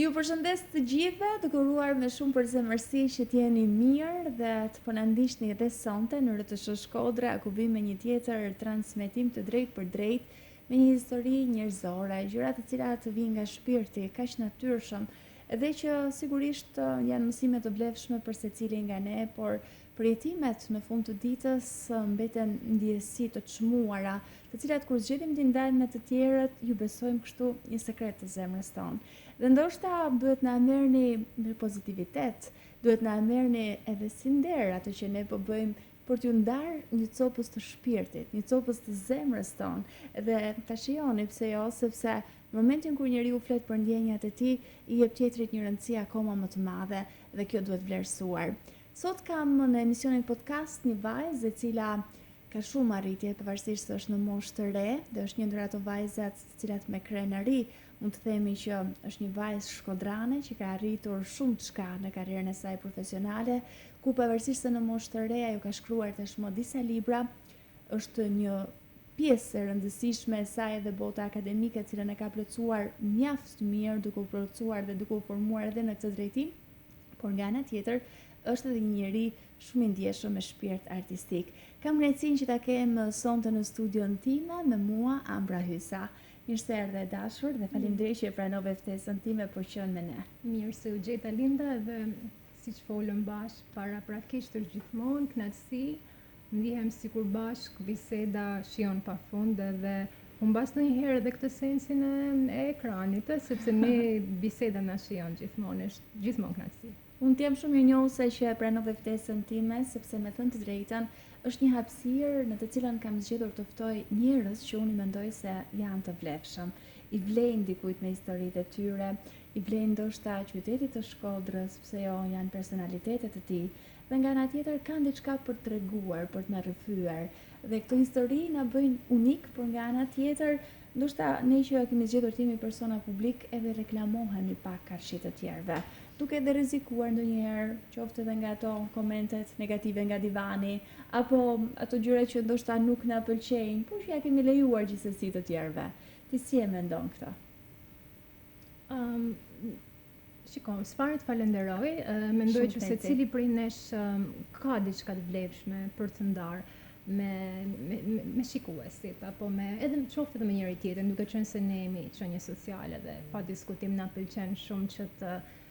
Ju përshëndes të gjithëve, të uruar me shumë përzemërsi që t'jeni mirë dhe të po na ndiqni edhe sonte në RTS Shkodra, ku vim me një tjetër transmetim të drejtë për drejtë me një histori njerëzore, gjëra të cilat të vijnë nga shpirti, kaq natyrshëm, edhe që sigurisht janë mësime të vlefshme për secilin nga ne, por përjetimet në fund të ditës mbeten ndjesi të çmuara, të cilat kur zgjedhim t'i ndajmë me të tjerët, ju besojmë kështu një sekret të zemrës tonë. Dhe ndoshta duhet na merrni me pozitivitet, duhet na merrni edhe si nder atë që ne po bëjmë për t'ju ndarë një copës të shpirtit, një copës të zemrës tonë, dhe ta shijoni pse jo, sepse në momentin kur njeriu flet për ndjenjat e tij, i jep tjetrit një rëndësi akoma më të madhe dhe kjo duhet vlerësuar. Sot kam në emisionin podcast një vajzë e cila ka shumë arritje, pavarësisht se është në moshë të re, dhe është një ndër ato vajzat të cilat me krenari mund të themi që është një vajzë shkodrane që ka arritur shumë çka në karrierën e saj profesionale, ku pavarësisht se në moshë të re ajo ka shkruar tashmë disa libra, është një pjesë e rëndësishme e saj dhe bota akademike, e cilën e ka plotësuar mjaft mirë, duke u plotësuar dhe duke u formuar edhe në këtë drejtim, por nga ana tjetër është edhe një njeri shumë i ndjeshëm me shpirt artistik. Kam kënaqësinë që ta kem sonte në studion time me mua Ambra Hysa. Mirë se erdhe dashur dhe faleminderit që e pranove ftesën time për qenë me ne. Mirë se u gjeta Linda dhe siç folëm bashkë paraprakisht është gjithmonë kënaqësi, ndihem sikur bashkë biseda shijon pafund dhe humbas ndonjëherë edhe këtë sensin e ekranit, sepse ne biseda na shijon gjithmonë, është gjithmonë kënaqësi. Unë t'jam shumë i njohëse që e pranove ftesën time, sepse me thënë të drejtën, është një hapësirë në të cilën kam zgjedhur të ftoj njerëz që unë mendoj se janë të vlefshëm. I vlejnë dikujt me historitë e tyre, i vlejnë ndoshta qytetit të Shkodrës, pse jo janë personalitetet e tij, dhe nga ana tjetër kanë diçka për treguar, për të na rrëfyer. Dhe këto histori na bëjnë unik, por nga ana tjetër ndoshta ne që kemi zgjedhur të jemi persona publik edhe reklamohemi pak karshit të tjerëve, duke edhe rrezikuar ndonjëherë, qoftë edhe nga ato komentet negative nga divani, apo ato gjëra që ndoshta nuk na pëlqejnë, por që ja kemi lejuar gjithsesi të tjerëve. Ti si e mendon këtë? Shiko, s'fare të falenderoj, mendoj që secili prej nesh ka diçka të vlefshme për të ndarë me shikuesit, apo edhe qoftë edhe me njëri tjetrin, duke qenë se ne jemi qenie sociale dhe pa diskutim na pëlqen shumë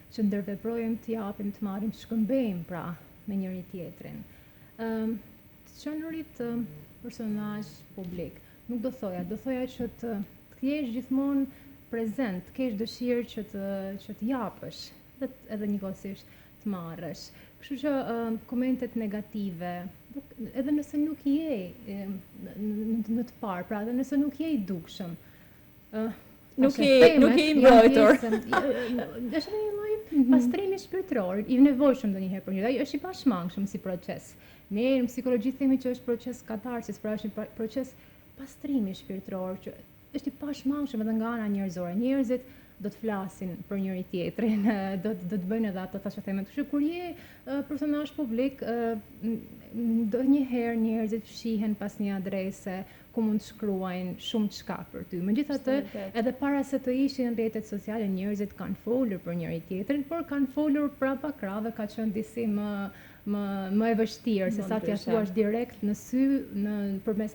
që ndërveprojmë, të japim, të marrim, të shkëmbejmë pra me njëri tjetrin. Të qenurit personazh publik, nuk do thoja që të jesh gjithmonë prezent, të kesh dëshirë që të japësh, dhe edhe njëkohësisht të marrësh. Kështu që komentet negative, edhe nëse nuk je në të parë, pra edhe nëse nuk je i dukshëm, nuk je i mbrojtur. Është një lloj pastrimi shpirtëror, i nevojshëm ndonjëherë për një. Ai është i pashmangshëm si proces. Ne në psikologji themi që është proces katarsis, pra është një proces pastrimi shpirtëror që është i pashmangshëm edhe nga ana njerëzore. Njerëzit do të flasin për njëri tjetrin, do të bëjnë edhe ato tash themet. Kështu kur je personazh publik, ndonjëherë njerëzit fshihen pas një adrese ku mund të shkruajnë shumë çka për ty. Megjithatë, edhe para se të ishin në rrjetet sociale, njerëzit kanë folur për njëri tjetrin, por kanë folur prapa krave, ka qenë disi më e vështirë se sa t'ia thuash direkt në sy, përmes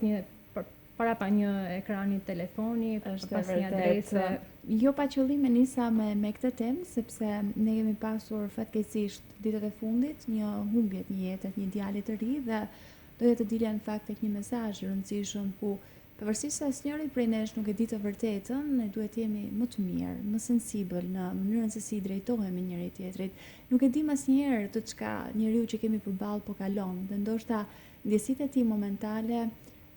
para pa një ekrani telefoni, pas një adrese. Jo pa qëllim e nisa me këtë temë, sepse ne kemi pasur fatkeqësisht ditët e fundit një humbje të një jete, një djalë të ri, dhe doja të dilja në fakt tek një mesazh i rëndësishëm ku pavarësisht se asnjëri prej nesh nuk e di të vërtetën, ne duhet të jemi më të mirë, më sensibël në mënyrën se si i drejtohemi njëri tjetrit. Nuk e dim asnjëherë të çka njeriu që kemi përballë po kalon, dhe ndoshta ndjesitë e tij momentale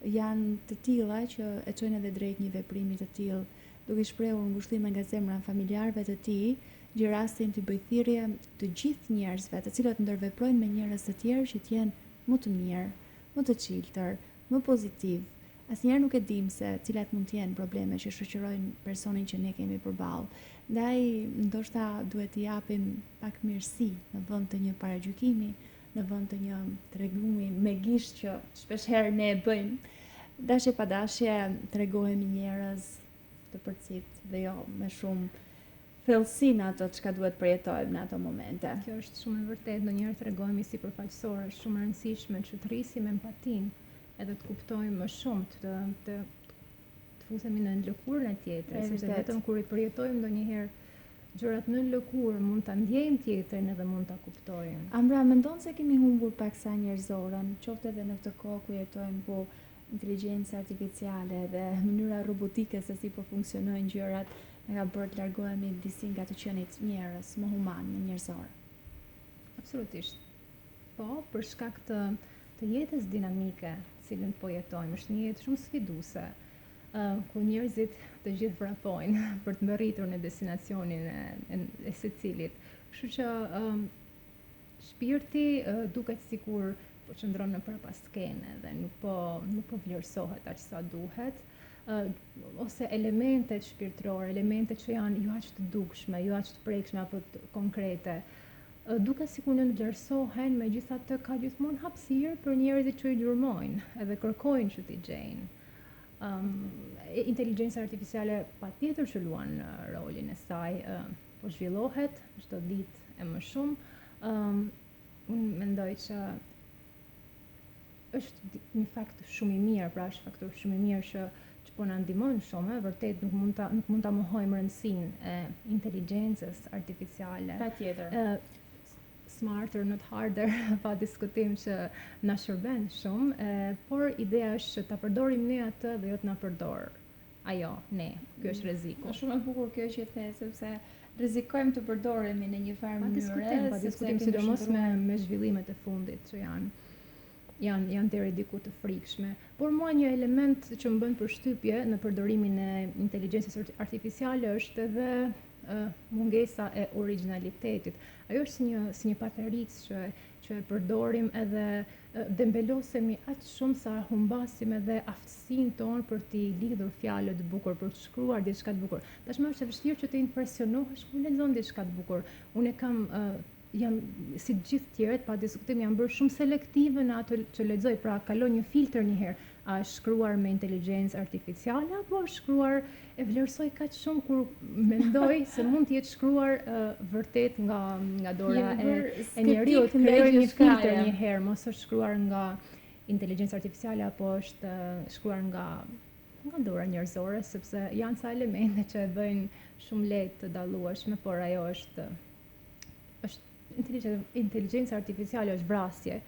janë të tilla që e çojnë edhe drejt një veprimi të tillë, duke shprehur ngushëllime nga zemra familjarëve të tij, gjë rastin të bëj thirrje të gjithë njerëzve të cilët ndërveprojnë me njerëz të tjerë që të jenë më të mirë, më të çiltër, më pozitiv. Asnjëherë nuk e dim se cilat mund të jenë probleme që shoqërojnë personin që ne kemi përballë. Ndaj ndoshta duhet t'i japim pak mirësi në vend të një paragjykimi, në vend të një tregumi me gisht që shpeshherë ne e bëjmë. Dashje pa dashje tregohemi njerëz të përcit dhe jo me shumë thellësinë ato çka duhet përjetojmë në ato momente. Kjo është shumë e vërtetë, ndonjëherë tregojmë si përfaqësore, është shumë e rëndësishme që të rrisim empatinë, edhe të kuptojmë më shumë, të fusemi në lëkurën e tjetrit, sepse vetëm kur i përjetojmë ndonjëherë gjërat në lëkurë mund ta ndjejmë tjetrin edhe mund ta kuptojmë. Ambra, mendon se kemi humbur pak sa njerëzorën, qoftë edhe në këtë kohë ku jetojmë ku inteligjenca artificiale dhe mënyra robotike se si po funksionojnë gjërat na ka bërë të largohemi disi nga të qenit njerëz, më human, më njerëzor. Absolutisht. Po, për shkak të jetës dinamike, cilën po jetojmë, është një jetë shumë sfiduese, ku njerëzit të gjithë vrapojnë për të mbërritur në destinacionin e secilit. Kështu që shpirti duket sikur po qëndron në prapaskene dhe nuk po vlerësohet aq sa duhet, ose elementet shpirtërore, elementet që janë jo aq të dukshme, jo aq të prekshme apo të konkrete, duket sikur nuk vlerësohen, megjithatë ka gjithmonë hapësirë për njerëzit që i gjurmojnë edhe kërkojnë që t'i gjejnë. Inteligjenca artificiale patjetër që luan rolin e saj, po zhvillohet çdo ditë e më shumë. Unë mendoj që është një fakt shumë i mirë, pra është faktor shumë i mirë që po na ndihmon shumë, vërtet nuk mund ta mohojmë rëndësinë e inteligjencës artificiale. Patjetër. Smarter, not harder, pa diskutim që na shërben shumë, por ideja është që ta përdorim ne atë dhe jo të na përdor ajo ne. Ky është rreziku. Është shumë e bukur kjo që the, sepse rrezikojmë të përdoremi në një farë mënyrë, pa diskutim sidomos me zhvillimet e fundit që janë deri diku të frikshme. Por mua një element që më bën përshtypje në përdorimin e inteligjencës artificiale është edhe mungesa e originalitetit. Ajo është si një patericë që e përdorim edhe dembelosemi aq shumë sa humbasim edhe aftësinë tonë për t'i lidhur fjalë të bukur, për të shkruar diçka të bukur. Tashmë është e vështirë që të impresionohesh kur lexon diçka të bukur. Unë jam si të gjithë tjerët, pa diskutim jam bërë shumë selektive në ato që lexoj, pra kaloj një filtr një herë. A është shkruar me inteligjencë artificiale apo është shkruar, e vlerësoj kaq shumë kur mendoj se mund të jetë shkruar vërtet nga dora e njeriu, të krijoj një filtr një herë, mos është shkruar nga inteligjencë artificiale apo është shkruar nga dora njerëzore, sepse janë ca elemente që e bëjnë shumë lehtë të dallueshme, por ajo është inteligjenca artificiale është vrasje.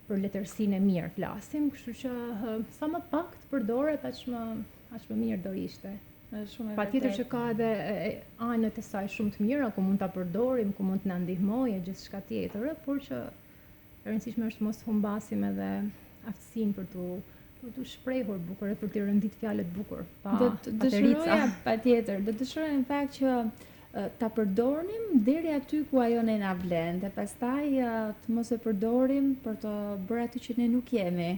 Për letërsinë e mirë flasim, kështu që sa më pak të përdoret, aq më mirë do ishte. Patjetër që ka edhe anët e saj shumë të mira, ku mund ta përdorim, ku mund të na ndihmojë gjithçka tjetër, por që e rëndësishme është mos humbasim edhe aftësinë për të shprehur bukur, për të rëndit fjalët bukur, pa paterica. Patjetër, do të dëshiroja në fakt që ta përdorim deri aty ku ajo ne na vlen, dhe pastaj të mos e përdorim për të bërë atë që ne nuk jemi.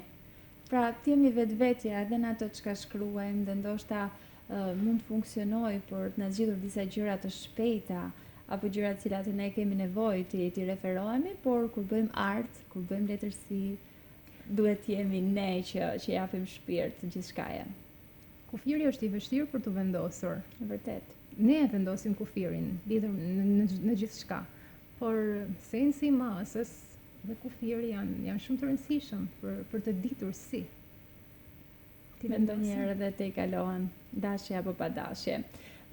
Pra, të jemi vetvetja edhe në ato çka shkruajmë, dhe ndoshta mund të funksionojë për të na zgjidhur disa gjëra të shpejta apo gjëra të cilat ne kemi nevojë t'i referohemi, por kur bëjmë art, kur bëjmë letërsi, duhet të jemi ne që japim shpirt gjithçkaje. Kufiri është i vështirë për të vendosur. Vërtet. Ne e vendosim kufirin, lidhur në gjithçka, por sensi i masës dhe kufiri janë shumë të rëndësishëm për të ditur si. Me ndonjëherë edhe te i kalohen dashje apo pa dashje.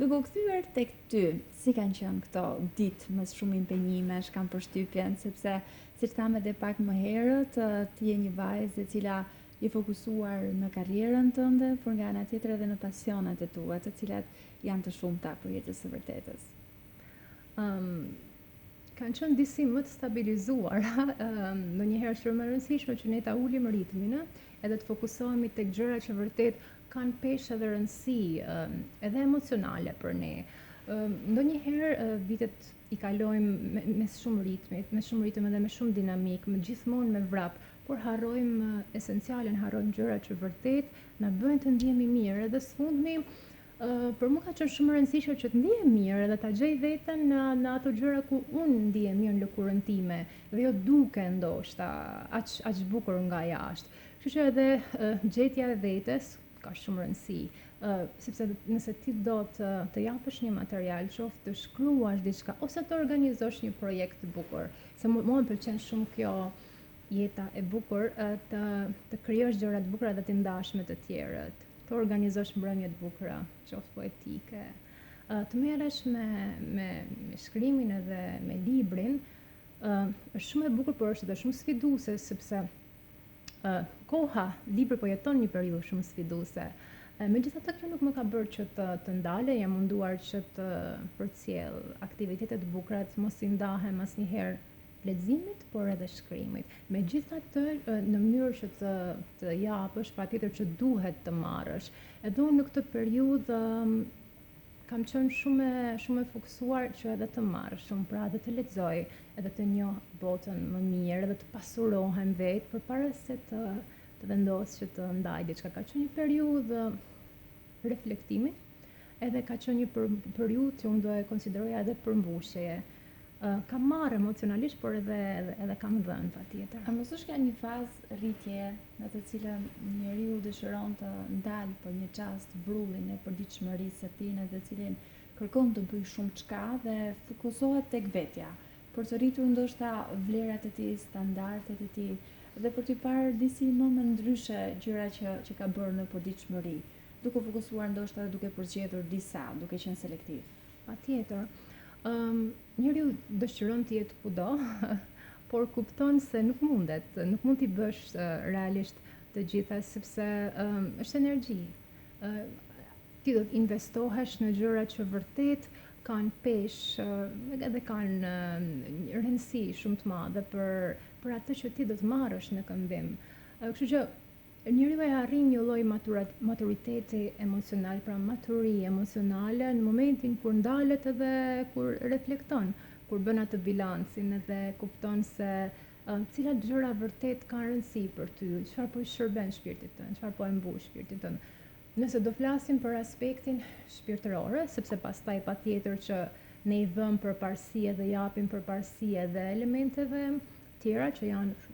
Duke u kthyer tek ty, si kanë qenë këto ditë me shumë impenjimesh, kam përshtypjen, sepse siç tham edhe pak më herët, ti je një vajzë e cila je fokusuar në karrierën tënde, por nga ana tjetër edhe në pasionet e tua, të cilat janë të shumta për jetës së vërtetës. Kanë qenë disi më të stabilizuara, ndonjëherë është më e rëndësishme që ne ta ulim ritmin, edhe të fokusohemi tek gjëra që vërtet kanë peshë dhe rëndësi, edhe emocionale për ne. Ndonjëherë vitet i kalojmë me shumë ritëm edhe me shumë dinamik, me gjithmonë me vrap, por harrojmë esencialen, harrojmë gjëra që vërtet na bëjnë të ndihemi mirë, edhe sfundmi për mua ka qenë shumë e rëndësishme që të ndihem mirë edhe ta gjej veten në ato gjëra ku unë ndihem mirë në lëkurën time dhe jo duke ndoshta aq bukur nga jashtë. Kështu që edhe gjetja e vetes, ka shumë rëndësi, sepse nëse ti do të japësh një material, qoftë të shkruash diçka ose të organizosh një projekt të bukur, se mua më pëlqen shumë kjo jeta e bukur, të krijosh gjëra të bukura dhe të ndash me të tjerët, të organizosh mbrëmje të bukura, qoftë poetike, të merresh me shkrimin edhe me librin, është shumë e bukur, por është edhe shumë sfiduese sepse koha, libri po jeton një periudhë shumë sfiduese. Megjithatë kjo nuk më ka bërë që të ndale, jam munduar që të përcjell aktivitete të bukura, të mos i ndahem asnjëherë leximit, por edhe shkrimit. Megjithatë, në mënyrë që të japësh, patjetër që duhet të marrësh. Edhe unë në këtë periudhë kam qenë shumë e fokusuar që edhe të marr shumë, pra edhe të lexoj, edhe të njoh botën më mirë, edhe të pasurohem vetë përpara se të vendos që të ndaj diçka. Ka qenë një periudhë reflektimi, edhe ka qenë një periudhë që unë do e konsideroja edhe përmbushjeje. Kam marrë emocionalisht, por edhe kam dhënë patjetër. A mos është ka një fazë rritje në të cilën njeriu dëshiron të ndalë për një çast brullin e përditshmërisë së tij, në të cilin kërkon të bëjë shumë çka dhe fokusohet tek vetja, për të rritur ndoshta vlerat e tij, standardet e tij dhe për të parë disi më ndryshe gjëra që ka bërë në përditshmëri, duke fokusuar ndoshta dhe duke përgjedhur disa, duke qenë selektiv. Patjetër. Njeriu dëshiron të jetë kudo, por kupton se nuk mundet, nuk mund t'i bësh realisht të gjitha, sepse është energji. Ti do të investohesh në gjëra që vërtet kanë peshë edhe kanë rëndësi shumë të madhe për atë që ti do të marrësh në këmbim. Kështu që njeriu e arrin një lloj maturiteti emocional, pra maturi emocionale në momentin kur ndalet edhe kur reflekton, kur bën atë bilancin edhe kupton se cilat gjëra vërtet kanë rëndësi për ty, çfarë po i shërben shpirtit tënd, çfarë po e mbush shpirtin tënd. Nëse do flasim për aspektin shpirtëror, sepse pastaj patjetër që ne i vëmë përparësi dhe japim përparësi edhe elementeve tjera që janë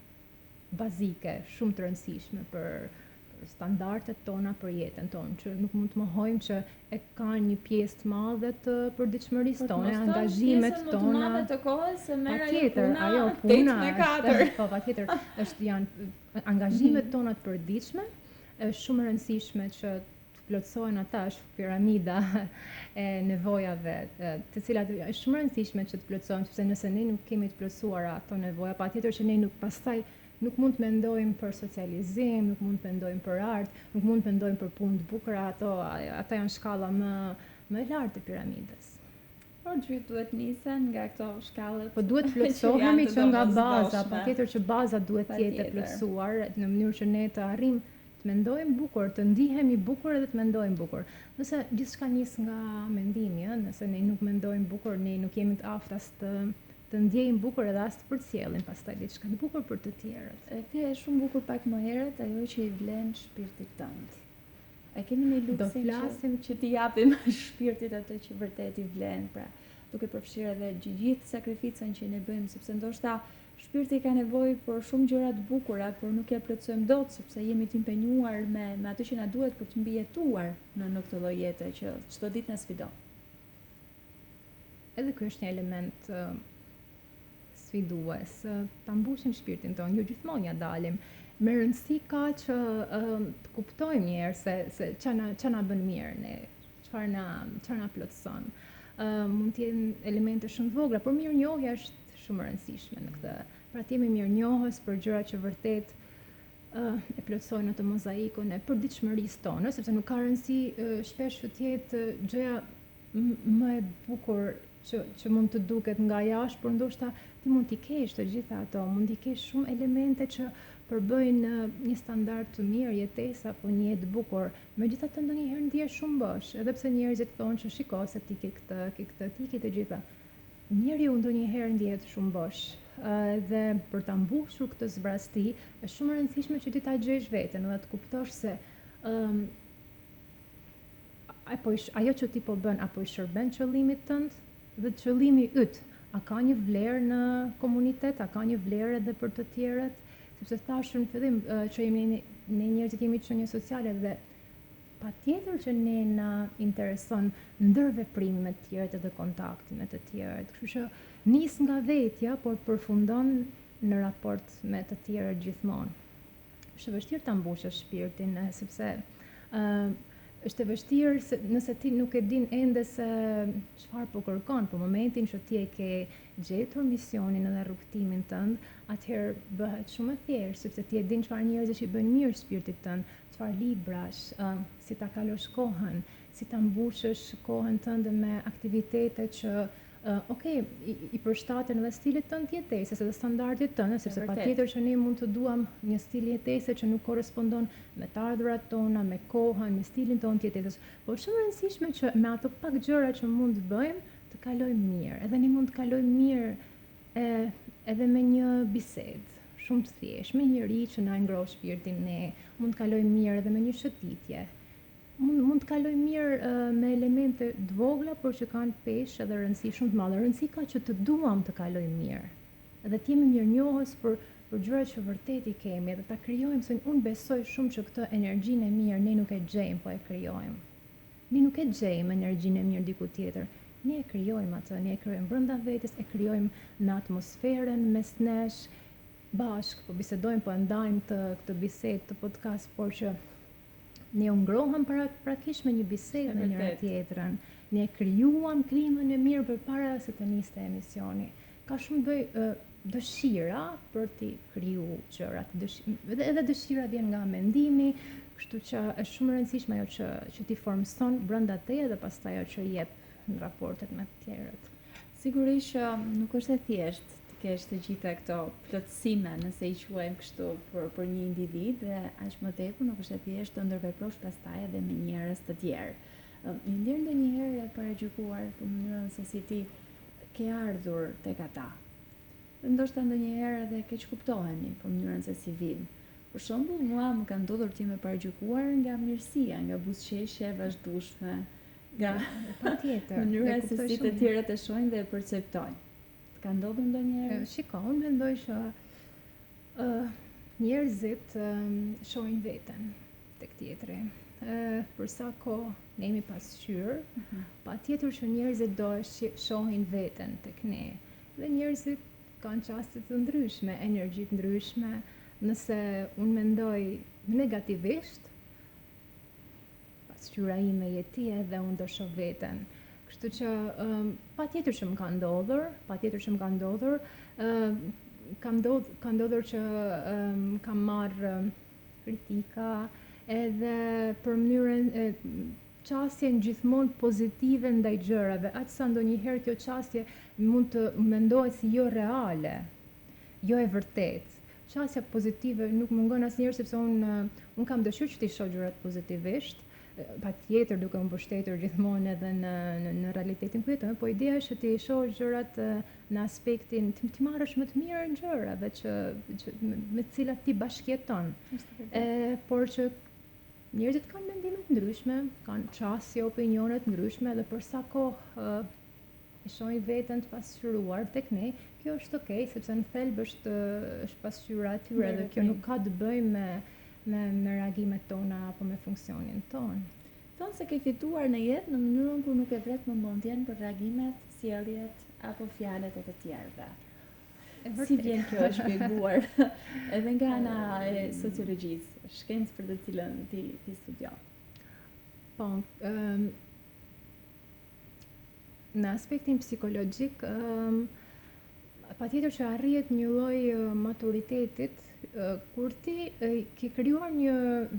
bazike, shumë të rëndësishme për standardet tona, për jetën tonë, që nuk mund të mohojmë që e kanë një pjesë të madhe të përditshmërisë tonë, angazhimet tona. Pjesën më të madhe të kohës se merr ajo puna, patjetër, janë angazhimet tona të përditshme, është shumë e rëndësishme që të plotësohen ata, është piramida e nevojave, të cilat është shumë e rëndësishme që të plotësohen, sepse nëse ne nuk kemi të plotësuara ato nevoja, patjetër që ne nuk mund të mendojmë për socializim, nuk mund të mendojmë për art, nuk mund të mendojmë për punë të bukura, ata janë shkalla më e lartë e piramidës. Por duhet nisen nga këto shkallët. Po duhet plotësohemi që nga baza, patjetër që baza duhet të jetë e plotësuar në mënyrë që ne të arrijmë të mendojmë bukur, të ndihemi bukur edhe të mendojmë bukur. Nëse gjithçka nis nga mendimi, nëse ne nuk mendojmë bukur, ne nuk jemi të aftë as të ndjejmë bukur edhe as të përcjellim pastaj diçka të bukur për të tjerët. Kjo është shumë bukur pak më herët, ajo që i vlen shpirtit tënd. A kemi një luksin që t'i japim shpirtit atë që vërtet i vlen, pra duke përfshirë edhe gjithë sakrificën që ne bëjmë, sepse ndoshta shpirti ka nevojë për shumë gjëra të bukura, por nuk ja plotësojmë dot sepse jemi të impenjuar me atë që na duhet për të mbijetuar në këtë lloj jete që çdo ditë na sfidon. Edhe ky është një element sfidues, ta mbushim shpirtin tonë, jo gjithmonë ja dalim. Me rëndësi ka që të kuptojmë një herë se ç'a na bën mirë ne, çfarë na plotëson. Mund të jenë elemente shumë të vogla, por mirënjohja është shumë e rëndësishme në këtë. Pra të jemi mirënjohës për gjëra që vërtet e plotësojnë atë mozaikun e përditshmërisë tonë, sepse nuk ka rëndësi shpesh të jetë gjëja më e bukur që mund të duket nga jashtë, por ndoshta ti mund t'i kesh të gjitha ato, mund t'i kesh shumë elemente që përbëjnë një standard të mirë jetesë apo një jetë bukur. Megjithatë ndonjëherë ndihesh shumë bosh, edhe pse njerëzit thonë që shiko se ti ke këtë, ti ke të gjitha. Njeriu ndonjëherë ndihet shumë bosh. Dhe për ta mbushur këtë zbrasti, është shumë e rëndësishme që ti ta gjesh veten dhe të kuptosh se ajo që ti po bën apo i shërben qëllimit tënd dhe qëllimi yt, a ka një vlerë në komunitet, a ka një vlerë edhe për të tjerët, sepse thashëm në fillim që jemi ne njerëzit jemi çënje sociale dhe patjetër që ne na intereson ndërveprimi me të tjerët edhe kontakti me të tjerët. Kështu që nis nga vetja, por përfundon në raport me të tjerët gjithmonë. Është e vështirë ta mbushësh shpirtin, sepse është e vështirë nëse ti nuk e din ende se çfarë po kërkon, po momentin që ti e ke gjetur misionin edhe rrugtimin tënd, atëherë bëhet shumë e thjeshtë, sepse ti e din çfarë njerëzish i bëjnë mirë shpirtit tënd, çfarë librash, si ta kalosh kohën, si ta mbushësh kohën tënde me aktivitete që i përshtaten edhe stilit tënd jetese edhe standardit tënde, sepse patjetër që ne mund të duam një stil jetese që nuk korrespondon me të ardhurat tona, me kohën, me stilin tonë jetesës, por shumë e rëndësishme që me ato pak gjëra që mund të bëjmë, të kalojmë mirë. Edhe ne mund të kalojmë mirë edhe me një bisedë shumë të thjeshtë, me njëri që na ngro shpirtin ne, mund të kalojmë mirë edhe me një shëtitje. Mund të kaloj mirë me elemente të vogla, por që kanë peshë edhe rëndësi shumë të madhe. Rëndësi ka që të duam të kaloj mirë. Edhe të jemi mirënjohës për gjërat që vërtet i kemi, edhe ta krijojmë, se unë besoj shumë që këtë energjinë e mirë ne nuk e gjejmë, po e krijojmë. Ne nuk e gjejmë energjinë e mirë diku tjetër. Ne e krijojmë atë, ne e krijojmë brenda vetes, e krijojmë në atmosferën mes nesh, bashkë, po bisedojmë, po ndajmë këtë bisedë, të podcast, por që ne u ngrohëm prakisht me një bisedë me njëra tjetrën. Ne krijuam klimën e mirë përpara se të niste emisioni. Ka shumë dëshira për të krijuar gjërat. Edhe dëshira vjen nga mendimi, kështu që është shumë e rëndësishme ajo që ti formson brenda teje dhe pastaj ajo që jep në raportet me të tjerët. Sigurisht që nuk është e thjeshtë kesh të gjitha këto plotësime, nëse i quajmë kështu për një individ, dhe aq më tepër nuk është e thjeshtë të ndërveprosh pastaj edhe me njerëz të tjerë. Ju ndjer ndonjëherë e paragjykuar për mënyrën se si ti ke ardhur tek ata. Ndoshta ndonjëherë edhe keq kuptoheni për mënyrën se si vin. Për shembull, mua më ka ndodhur ti me paragjykuar nga mirësia, nga buzëqeshja e vazhdueshme, nga mënyra se si të tjerët e shohin dhe e perceptojnë. Ka ndodhur ndonjëherë? Shiko, unë mendoj që njerëzit shohin veten tek tjetri. Për sa kohë ne jemi pasqyrë, patjetër që njerëzit do shohin veten tek ne. Dhe njerëzit kanë çaste të ndryshme, energji të ndryshme. Nëse unë mendoj negativisht, pasqyra ime je ti edhe unë do shoh veten. Kështu që patjetër që më ka ndodhur, ka ndodhur që kam marrë kritika edhe për mënyrën çastjen gjithmonë pozitive ndaj gjërave, aq sa ndonjëherë kjo çastje mund të mendohet si jo reale, jo e vërtetë. Çastja pozitive nuk mungon asnjëherë, sepse unë kam dëshirë që t'i shoh gjërat pozitivisht. Patjetër duke u mbështetur gjithmonë edhe në realitetin ku jetojmë, po ideja është që ti shoh gjërat në aspektin ti marrësh më të mirë në gjërave që me të cilat ti bashkëjeton. Por që njerëzit kanë mendime të ndryshme, kanë çësje, opinione të ndryshme, dhe për sa kohë i shohin veten të pasqyruar tek ne, kjo është okay, sepse në thelb është pasqyra e tyre dhe kjo nuk ka të bëjë me reagimet tona apo me funksionin ton. Thonë se ke fituar në jetë në mënyrën kur nuk e vret më mendjen për reagimet, sjelljet apo fjalët e të tjerëve. Si vjen kjo e shpjeguar edhe nga ana e sociologjisë, shkencë për të cilën ti studion? Po, në aspektin psikologjik, patjetër që arrihet një lloj maturitetit kur ti ke krijuar një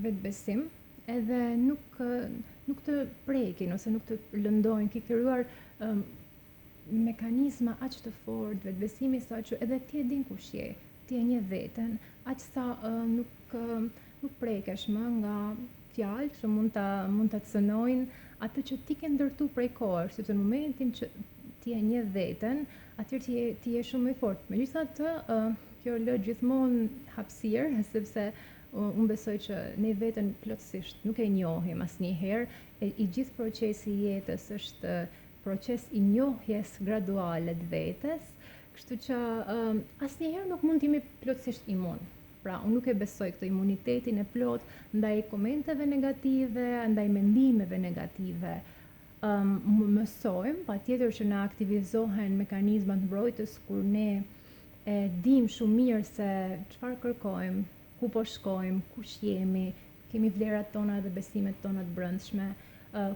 vetbesim edhe nuk të prekin ose nuk të lëndojnë, ke krijuar mekanizma aq të fortë vetbesimi sa që edhe ti e din kush je, ti e njeh veten, aq sa nuk prekesh më nga fjalë që mund ta cënojnë atë që ti ke ndërtu prej kohësh, sepse në momentin që ti e njeh veten, atëherë ti je shumë më i fortë. Megjithatë, kjo lë gjithmonë hapësirë, sepse unë besoj që ne veten plotësisht nuk e njohim asnjëherë, i gjithë procesi i jetës është proces i njohjes graduale të vetes, kështu që asnjëherë nuk mund të jemi plotësisht imun. Pra, unë nuk e besoj këtë imunitetin e plot ndaj komenteve negative, ndaj mendimeve negative. Mësojmë, pa tjetër që na aktivizohen mekanizmat mbrojtës kur ne e dim shumë mirë se çfarë kërkojmë, ku po shkojmë, kush jemi, kemi vlerat tona dhe besimet tona të brendshme.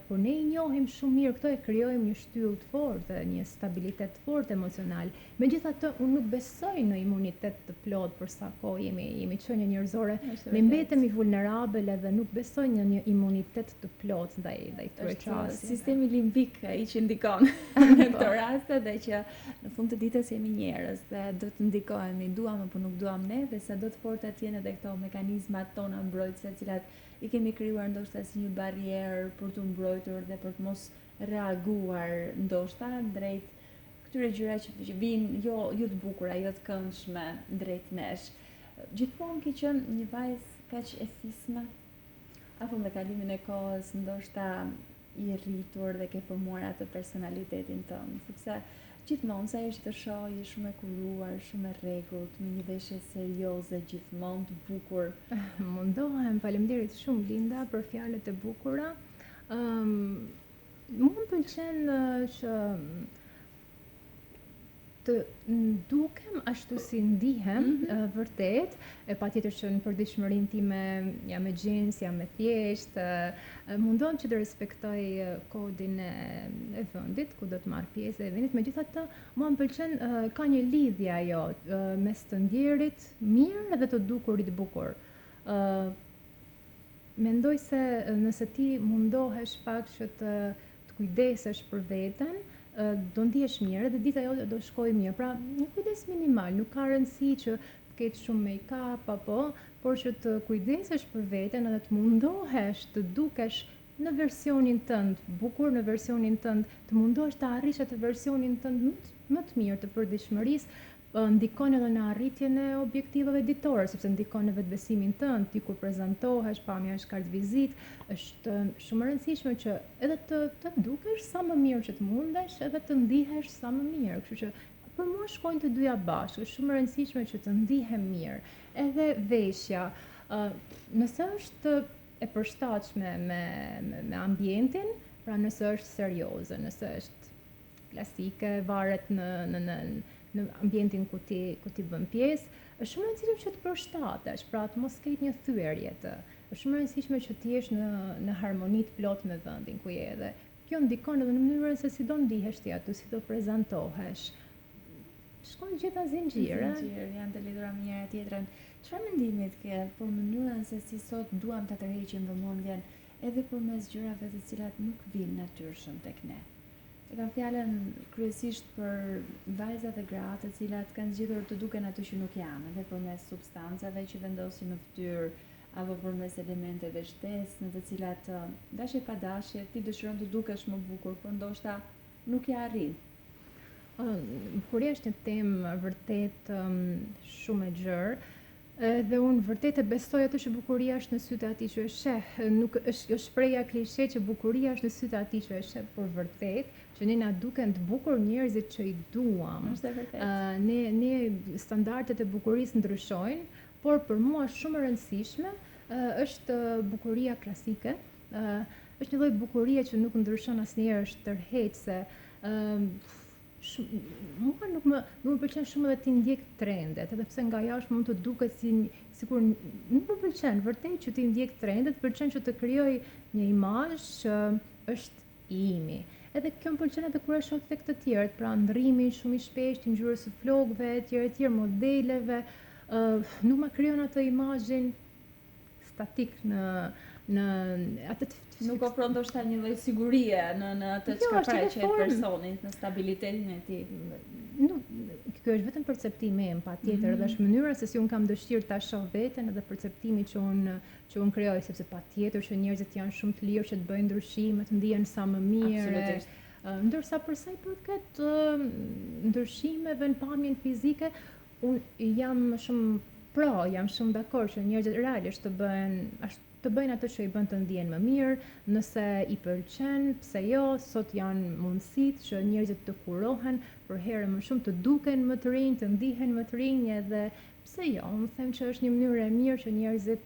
Kur ne I njohim shumë mirë këto e krijojmë një shtyllë të fortë, një stabilitet të fortë emocional. Megjithatë, unë nuk besoj në imunitet të plot për sa kohë jemi qenie njerëzore, ne mbetemi vulnerabel edhe nuk besoj në një imunitet të plot ndaj këtyre çësave. Sistemi limbik ai që ndikon në këto raste dhe që në fund të ditës jemi njerëz dhe do të ndikohemi, duam apo nuk duam ne, dhe sa do të forta të jenë edhe këto mekanizmat tona mbrojtëse, të cilat I kemi krijuar ndoshta si një barrierë për të mbrojtur dhe për të mos reaguar ndoshta drejt këtyre gjërave që vijnë jo të bukura, jo të këndshme drejt nesh. Gjithmonë ke qenë një vajzë kaq e fisme apo me kalimin e kohës ndoshta I rritur dhe ke formuar atë personalitetin tënd, sepse gjithmonë sa herë që të shoh je shumë e kuruar, shumë e rregullt, me një veshje serioze gjithmonë të bukur. Mundohem, faleminderit shumë Linda për fjalët e bukura. Më pëlqen që të ndukem ashtu si ndihem, vërtet, e patjetër që në përditshmërinë time jam e gjens, jam e thjesht, mundon që të respektoj kodin e vendit ku do të marr pjesë e vendit, megjithatë mua më pëlqen ka një lidhje ajo mes të ndjerit mirë dhe të dukurit bukur. Mendoj se nëse ti mundohesh pak që të kujdesesh për veten, do ndihesh mirë dhe dita jote do shkojë mirë. Pra, një kujdes minimal, nuk ka rëndësi që të ketë shumë make-up apo, por që të kujdesesh për veten edhe të mundohesh të dukesh në versionin tënd bukur, në versionin tënd të mundohesh të arrish atë versionin tënd më të mirë të përditshmërisë, ndikon edhe në arritjen e objektivave ditore, sepse ndikon në vetbesimin tënd, ti kur prezantohesh, pamja e shkart vizit, është shumë e rëndësishme që edhe të dukesh sa më mirë që të mundesh, edhe të ndihesh sa më mirë. Kështu që për mua shkojnë të dyja bashkë, është shumë e rëndësishme që të ndihem mirë. Edhe veshja, nëse është e përshtatshme me ambientin, pra nëse është serioze, nëse është klasike, varet në ambientin ku ti bën pjesë, është shumë e rëndësishme që të përshtatesh, pra të mos ketë një thyerje të. Është shumë e rëndësishme që të jesh në harmoni të plot me vendin ku je dhe kjo ndikon edhe në mënyrën se si do ndihesh ti aty, si do prezantohesh. Shkojnë gjitha zinxhirë, janë të lidhura me njëra tjetrën. Çfarë mendimi ke për mënyrën se si sot duam ta tërheqim vëmendjen edhe përmes gjërave të cilat nuk vijnë natyrshëm tek ne? E kam fjalën kryesisht për vajzat e gratë të cilat kanë zgjedhur të duken ato që nuk janë, edhe përmes substancave që vendosin në fytyrë apo përmes elementeve shtesë në të cilat dashje pa dashje ti dëshiron të dukesh më bukur, por ndoshta nuk ja arrin. Bukuria është një temë vërtet shumë e gjerë. Dhe unë vërtet e besoj atë që bukuria është në sytë e atij që e sheh. Nuk është shpreha klishe që bukuria është në sytë e atij që e sheh, por vërtet që ne na duken të bukur njerëzit që I duam. Është vërtet. Ne standardet e bukurisë ndryshojnë, por për mua shumë e rëndësishme është bukuria klasike. Është një lloj bukurie që nuk ndryshon asnjëherë, është tërheqëse. Mua nuk më pëlqen shumë edhe ti ndjek trendet, edhe pse nga jashtë mund të duket sikur nuk më pëlqen vërtet që ti ndjek trendet, pëlqen që të krijoj një imazh që është I imi. Edhe kjo më pëlqen edhe kur e shoh tek të tjerët, pra ndrrimi shumë I shpeshtë, ngjyrës së flokëve, etj, modeleve, nuk ma krijon atë imazhin statik në atë nuk ofron ndoshta një lloj sigurie në atë çka paraqet personit, në stabilitetin e tij. Kjo është vetëm perceptimi im, patjetër, edhe është mënyra se si un kam dëshirë ta shoh veten edhe perceptimi që un krijoj, sepse patjetër që njerëzit janë shumë të lirë që të bëjnë ndryshime, të ndihen sa më mirë. Absolutisht. Ndërsa për sa I përket ndryshimeve në pamjen fizike, un jam shumë dakord që njerëzit realisht të bëjnë atë që I bën të ndihen më mirë, nëse I pëlqen, pse jo, sot janë mundësitë që njerëzit të kurohen, për herë më shumë të duken më të rinj, të ndihen më të rinj edhe pse jo? Unë them që është një mënyrë e mirë që njerëzit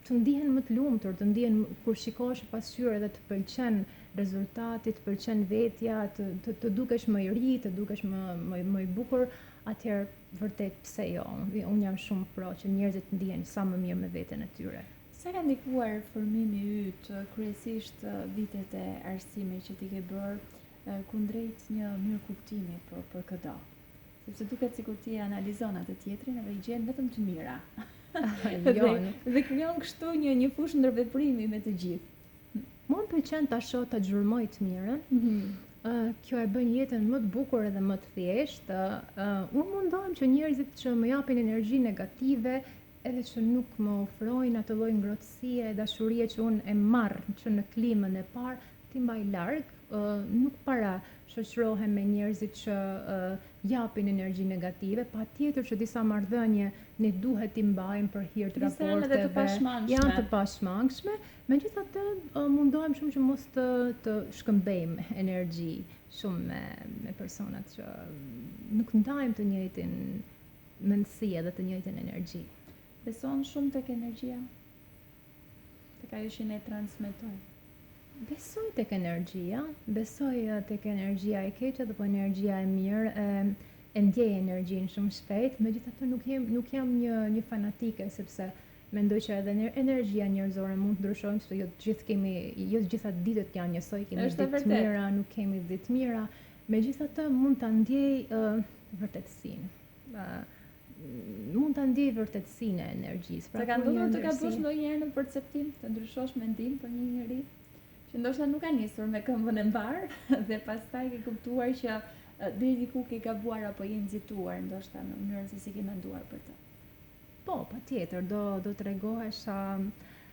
të ndihen më të lumtur, të ndihen kur shikosh pasqyrë dhe të pëlqen rezultati, të pëlqen vetja, të dukesh më i ri, të dukesh më i bukur, atëherë vërtet pse jo? Unë jam shumë pro që njerëzit ndihen sa më mirë me veten e tyre. Sa ka ndikuar formimi yt, kryesisht vitet e arsimit që ti ke bërë kundrejt një mirëkuptimi për këdo? Sepse duket sikur ti analizon atë tjetrin dhe i gjen vetëm të mira. Dhe krijon kështu një fushë ndërveprimi me të gjithë. Mua më pëlqen ta shoh ta xhurmoj të mirën. Kjo e bën jetën më të bukur edhe më të thjeshtë. Unë mundohem që njerëzit që më japin energji negative, edhe që nuk më ofrojnë atë lloj ngrohtësie e dashurie që unë e marr që në klimën e parë, ti mbaj larg, nuk para shoqërohem me njerëzit që japin energji negative, patjetër që disa marrëdhënie ne duhet t'i mbajmë për hir të raporteve, janë të pashmangshme, megjithatë mundohem shumë që mos të shkëmbejmë energji shumë me personat që nuk ndajmë të njëjtin mendësi edhe të njëjtin energji. Beson shumë tek energjia? Tek ajo që ne transmetojmë? Besoj tek energjia e keqe dhe po energjia e mirë, e ndjej energjinë shumë shpejt, megjithatë nuk jam një fanatike, sepse mendoj që edhe energjia njerëzore mund të ndryshojë, se jo të gjitha ditët janë njësoj, kemi ditë të mira, nuk kemi ditë të mira, megjithatë mund ta ndjej vërtetësinë. Mund ta ndjej vërtetësinë e energjisë. Pra ka ndodhur të gabosh ndonjëherë në perceptim, të ndryshosh mendim për një njeri që ndoshta nuk ka nisur me këmbën e mbar dhe pastaj ke kuptuar që deri diku ke gabuar apo je nxituar ndoshta në mënyrën se si ke menduar për të. Po, patjetër, do t'rregohesha,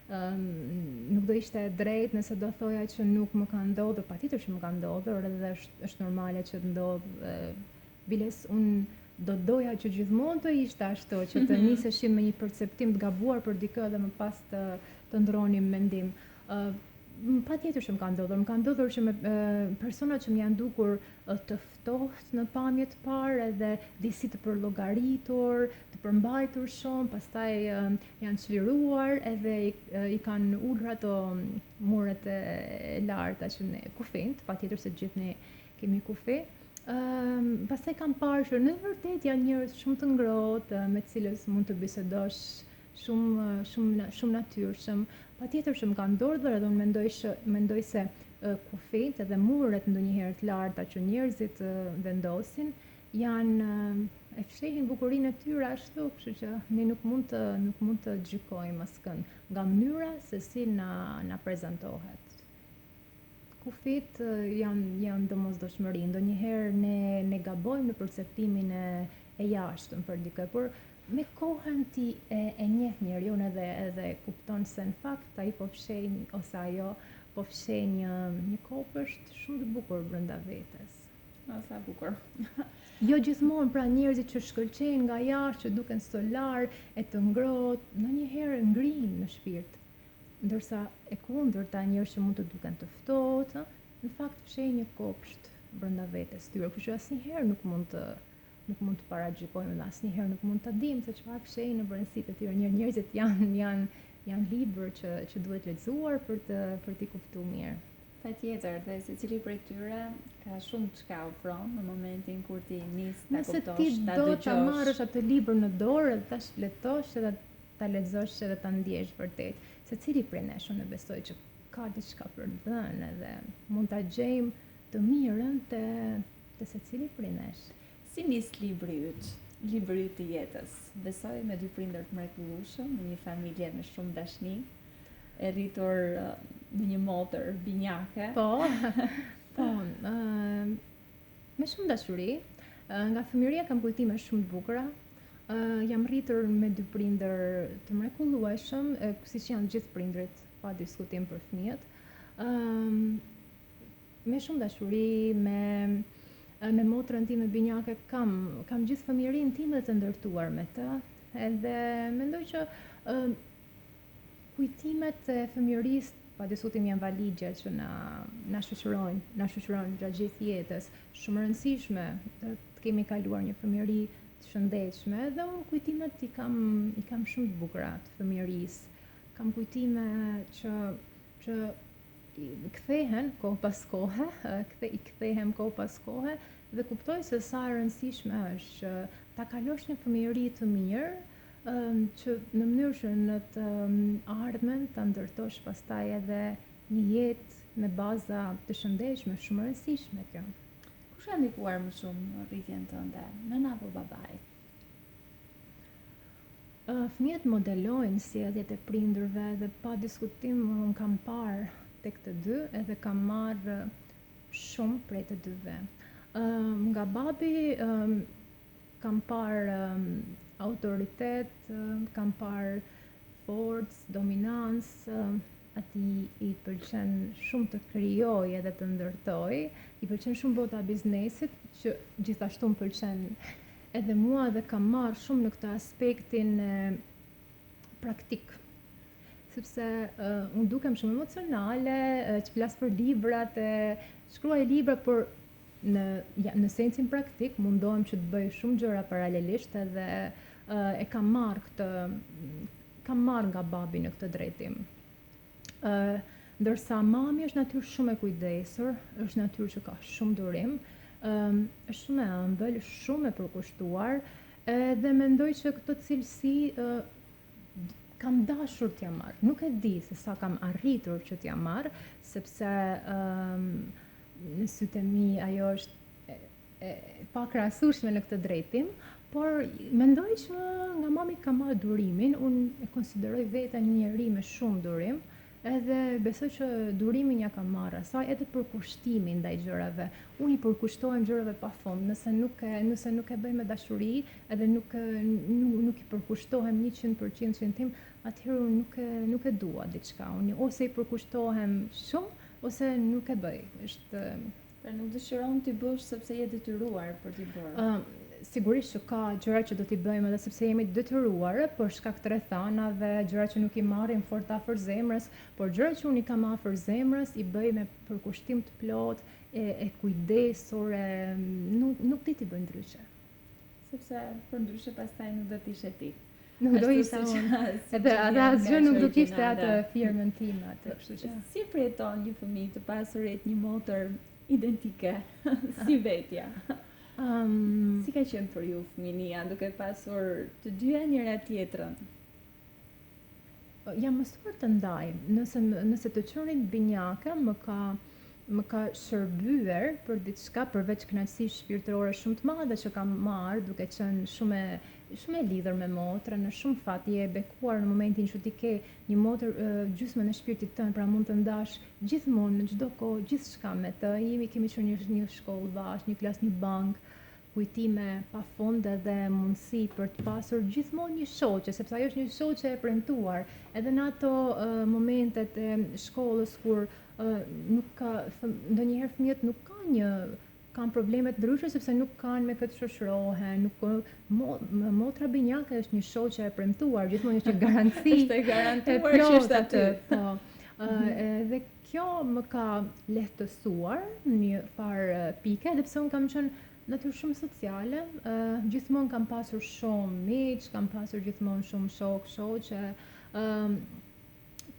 nuk do ishte e drejtë nëse do thoja që nuk më ka ndodhur, patjetër që më ka ndodhur dhe është normale që të ndodhë, biles unë do doja që gjithmonë të ishte ashtu, që të niseshim me një perceptim të gabuar për dikë dhe më pas të ndronim mendim. Patjetër që më ka ndodhur që me persona që më janë dukur të ftohtë në pamje të parë edhe disi të përllogaritur, të përmbajtur shumë, pastaj janë çliruar edhe i kanë ulur ato muret e larta që ne kufijt, patjetër se gjithë ne kemi kufi. Pastaj kam parë që në vërtet janë njerëz shumë të ngrohtë, me të cilës mund të bisedosh shumë natyrshëm. Patjetër që më ka ndodhur edhe unë mendoj se kufijt edhe muret ndonjëherë të larta që njerëzit vendosin e fshehin bukurinë e tyre ashtu, kështu që ne nuk mund të gjykojmë askënd nga mënyra se si na prezantohet. Kufit janë domosdoshmëri, ndonjëherë ne gabojmë në perceptimin e jashtëm për dikë, por me kohën ti e njeh njeriun edhe kupton se në fakt ai po fshehin ose ajo po fshehin një kopësht shumë të bukur brenda vetes. Sa bukur. Jo gjithmonë, pra njerëzit që shkëlqejnë nga jashtë, që duken solar e të ngrohtë, ndonjëherë ngrihen në shpirt. Ndërsa e kundërta, njerëz që mund të duken të ftohtë, në fakt fshehin një kopsht brenda vetes tyre, kështu që asnjëherë nuk mund të paragjykojmë dhe asnjëherë nuk mund ta dimë se çfarë fshehin në brendësitë e tyre. Njerëzit janë libër që duhet lexuar për t'i kuptuar mirë. Patjetër, dhe secili prej tyre ka shumë çka ofron në momentin kur ti nis ta kuptosh, ta dëgjosh. Nëse ti do ta marrësh atë libër në dorë dhe ta letosh edhe ta lexosh edhe ta ndjesh vërtet. Secili prej nesh unë besoj që ka diçka për dhënë edhe mund ta gjejmë të mirën te secili prej nesh. Si nis libri yt i jetës? Besoj me dy prindër të mrekullueshëm, në një familje me shumë dashni, e rritur në një motër binjake. Po, me shumë dashuri, nga fëmijëria kam kujtime shumë të bukura. Jam rritur me dy prindër të mrekullueshëm, siç janë gjithë prindrit, pa diskutim për fëmijët. Me shumë dashuri, me motrën time binjake kam gjithë fëmijërinë time të ndërtuar me të, edhe mendoj që kujtimet e fëmijërisë pa diskutim janë valigje që na shoqërojnë gjatë gjithë jetës. Shumë e rëndësishme të kemi kaluar një fëmijëri të shëndetshme dhe unë kujtimet i kam shumë të bukura të fëmijërisë. Kam kujtime që kthehen kohë pas kohe, i kthehem kohë pas kohe dhe kuptoj se sa e rëndësishme është që ta kalosh një fëmijëri të mirë, që në mënyrë që në të ardhmen ta ndërtosh pastaj edhe një jetë me baza të shëndetshme, shumë e rëndësishme kjo. Kush ka ndikuar më shumë rritjen tënde, nëna apo babai? Fëmijët modelojnë sjelljet e prindërve dhe pa diskutim unë kam parë tek të dy edhe kam marrë shumë prej të dyve. Nga babi kam parë autoritet, kam parë forcë, dominancë, ati i pëlqen shumë të krijoj edhe të ndërtoj, i pëlqen shumë bota biznesit, që gjithashtu më pëlqen edhe mua dhe kam marrë shumë në këtë aspektin praktik. Sepse unë dukem shumë emocionale, që flas për librat, shkruaj libra, por në sensin praktik mundohem që të bëj shumë gjëra paralelisht edhe e kam marrë nga babi në këtë drejtim. Ndërsa mami është natyrë shumë e kujdesur, është natyrë që ka shumë durim, është shumë e ëmbël, shumë e përkushtuar, dhe mendoj që këtë cilësi kam dashur t'ja marr. Nuk e di se sa kam arritur që t'ja marr, sepse në sytë e mi ajo është pa krahasueshme në këtë drejtim, por mendoj që nga mami kam marrë durimin, unë e konsideroj veten një njeri me shumë durim, edhe besoj që durimin ja kam marrë asaj, edhe përkushtimin ndaj gjërave. Unë i përkushtohem gjërave pafund, nëse nuk e bëj me dashuri, edhe nuk i përkushtohem 100% që tim, atëherë unë nuk e dua diçka. Unë ose i përkushtohem shumë, ose nuk e bëj. Pra nuk dëshiron t'i bësh sepse je detyruar për t'i bërë. Sigurisht që ka gjëra që do t'i bëjmë edhe sepse jemi detyruar, për shkak të rrethanave, gjëra që nuk i marrim fort afër zemrës, por gjëra që unë i kam afër zemrës i bëj me përkushtim të plot, e kujdesur, nuk di t'i bëj ndryshe. Sepse për ndryshe pastaj nuk do t'ishe ti. Nuk do isha unë. Edhe asgjë nuk do kishte atë firmën time atë, kështu që. Si përjeton një fëmijë të pasur një motër identike si vetja? Si ka qenë për ju fëminia, duke pasur të dyja njëra tjetrën? Jam mësuar të ndaj. Nëse të qërin binjake më ka shërbyer për diçka përveç kënaqësisë shpirtërore shumë të madhe që kam marrë, duke qenë shumë e lidhur me motrën, në shumë fat je e bekuar në momentin që ti ke një motër gjysmën e shpirtit tënd, pra mund të ndash gjithmonë në çdo kohë gjithçka me të. Kemi qenë një shkollë bashkë, një klasë, një bank, kujtime pafund edhe mundësi për të pasur gjithmonë një shoqe, sepse ajo është një shoqe e premtuar. Edhe në ato momentet e shkollës kur ndonjëherë fëmijët nuk kanë probleme të ndryshme sepse nuk kanë me këtë shoqërohen, motra binjake është një shoqe e premtuar, gjithmonë është një garanci. Është e garantuar që është aty. Po. Dhe kjo më ka lehtësuar në një farë pike, edhe pse unë kam qenë natyrë shumë sociale, gjithmonë kam pasur shumë miq, kam pasur gjithmonë shumë shoqe,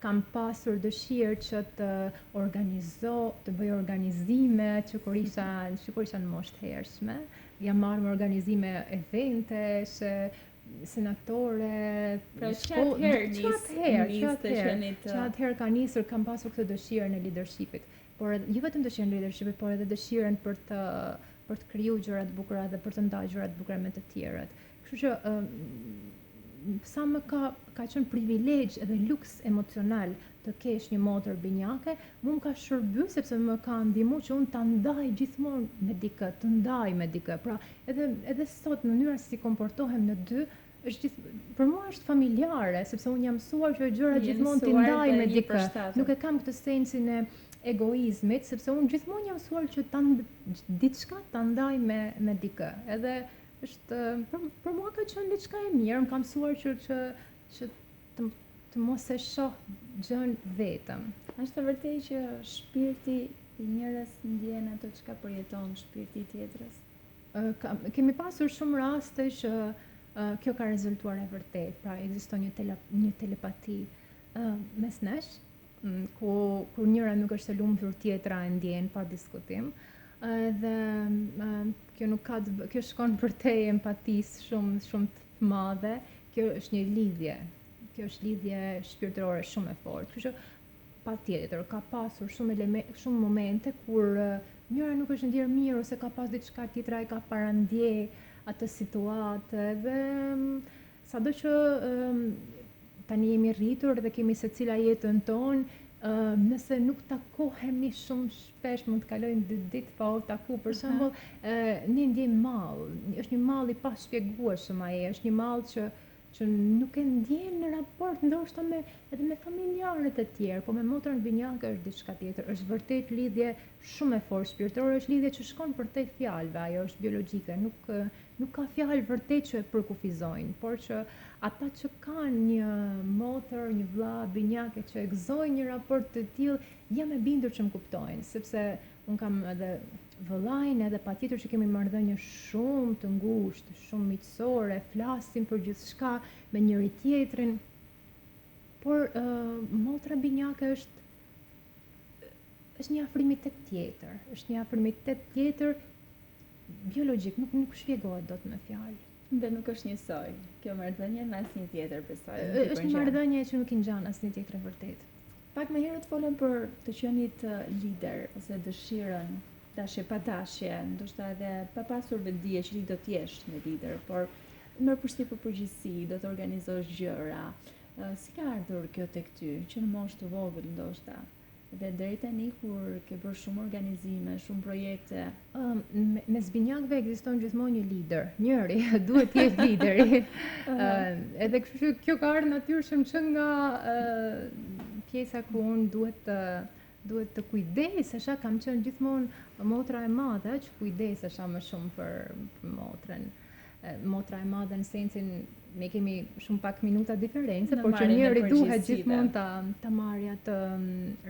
kam pasur dëshirë që të bëj organizime që kur isha në moshë të hershme. Jam marrë me organizime eventesh, senatore, pra atëherë ka nisur, kam pasur këtë dëshirën e leadershipit. Por jo vetëm dëshirën e leadershipit, por edhe dëshirën për të kriju gjëra të bukura dhe për të ndarë gjëra të bukura me të tjerët. Kështu që sa më ka qenë privilegj edhe luks emocional të kesh një motër binjake, mu më ka shërby sepse më ka ndihmuar që unë ta ndaj gjithmonë me dikë, të ndaj me dikë. Pra edhe sot në mënyra si komportohem në dy për mua është familjare, sepse unë jam mësuar që gjëra gjithmonë t'i ndaj me dikë. Nuk e kam këtë sensin e egoizmit, sepse unë gjithmonë jam mësuar që diçka ta ndaj me dikë. Edhe është për mua ka qenë diçka e mirë, më kam mësuar që të mos e shoh gjën vetëm. Është vërtet që shpirti i njërës ndjen ato çka përjeton shpirti i tjetrës? Kemi pasur shumë raste që kjo ka rezultuar e vërtet, pra ekziston një telepati mes nesh, kur njëra nuk është e lumtur, tjetra e ndjen pa diskutim. Dhe kjo shkon për te empatisë shumë të madhe. Kjo është një lidhje. Kjo është lidhje shpirtërore shumë e fortë. Kështu që patjetër ka pasur shumë momente kur njëra nuk është ndjerë mirë ose ka pas diçka tjetra e ka parandje atë situatë, dhe sado që tani jemi rritur dhe kemi secila jetën tonë, nëse nuk takohemi shumë shpesh, mund të kalojnë 2 ditë pa u taku, për shembull, ne ndjejmë mall. Është një mall i pashpjegueshëm ai, është një mall që nuk e ndjen në raport ndoshta edhe me familjarët e tjerë, po me motrën binjake është diçka tjetër. Është vërtet lidhje shumë e fortë shpirtërore, është lidhje që shkon përtej fjalëve, ajo është biologjike, nuk ka fjalë vërtet që e përkufizojnë, por që ata që kanë një motër, një vlla binjake që e gëzojnë një raport të tillë, jam e bindur që më kuptojnë, sepse un kam edhe vëllajnë, edhe patjetër që kemi marrëdhënie shumë të ngushtë, shumë miqësore, flasim për gjithçka me njëri tjetrin, por motra binjake është një afrimitet tjetër, është një afrimitet tjetër biologjik, nuk shpjegohet dot me fjalë. Dhe nuk është njësoj, kjo marrëdhënie me asnjë tjetër, besoj. Është një marrëdhënie që nuk i ngjan asnjë tjetër e vërtet. Pak më herët folëm për të qenit lider ose dëshirën, dashje pa dashje, ndoshta edhe pa pasur vetdije që ti do të jesh një lider, por merr përshtypje për përgjegjësi, do të organizosh gjëra. Si ka ardhur kjo tek ty, që në moshë të vogël ndoshta? Dhe deri tani kur ke bërë shumë organizime, shumë projekte. Mes binjakëve ekziston gjithmonë një lider. Njëri duhet të jetë lideri. Edhe kështu kjo ka ardhur natyrshëm që nga pjesa ku unë duhet të kujdesesha, kam qenë gjithmonë motra e madhe që kujdesesha më shumë për motrën. Motra e madhe në sensin ne kemi shumë pak minuta diferencë, por që njëri duhet gjithmonë ta marrë atë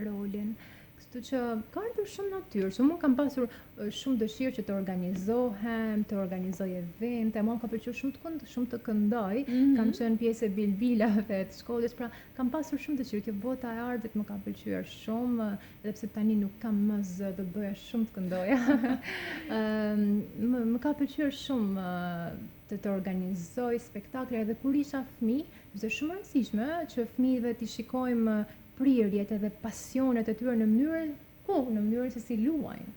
rolin. Kështu që ka ardhur shumë natyrshëm. Unë kam pasur shumë dëshirë që të organizohem, të organizoj evente. Mua ka pëlqyer shumë të këndoj. Kam qenë pjesë e bilbilave të shkollës, pra kam pasur shumë dëshirë. Kjo bota e artit më ka pëlqyer shumë, edhe pse tani nuk kam më zë, do të bëja shumë të këndoja. Më ka pëlqyer shumë të organizoj spektakle, edhe kur isha fëmijë, është shumë e rëndësishme që fëmijëve t'i shikojmë prirjet edhe pasionet e tyre në mënyrën se si luajnë.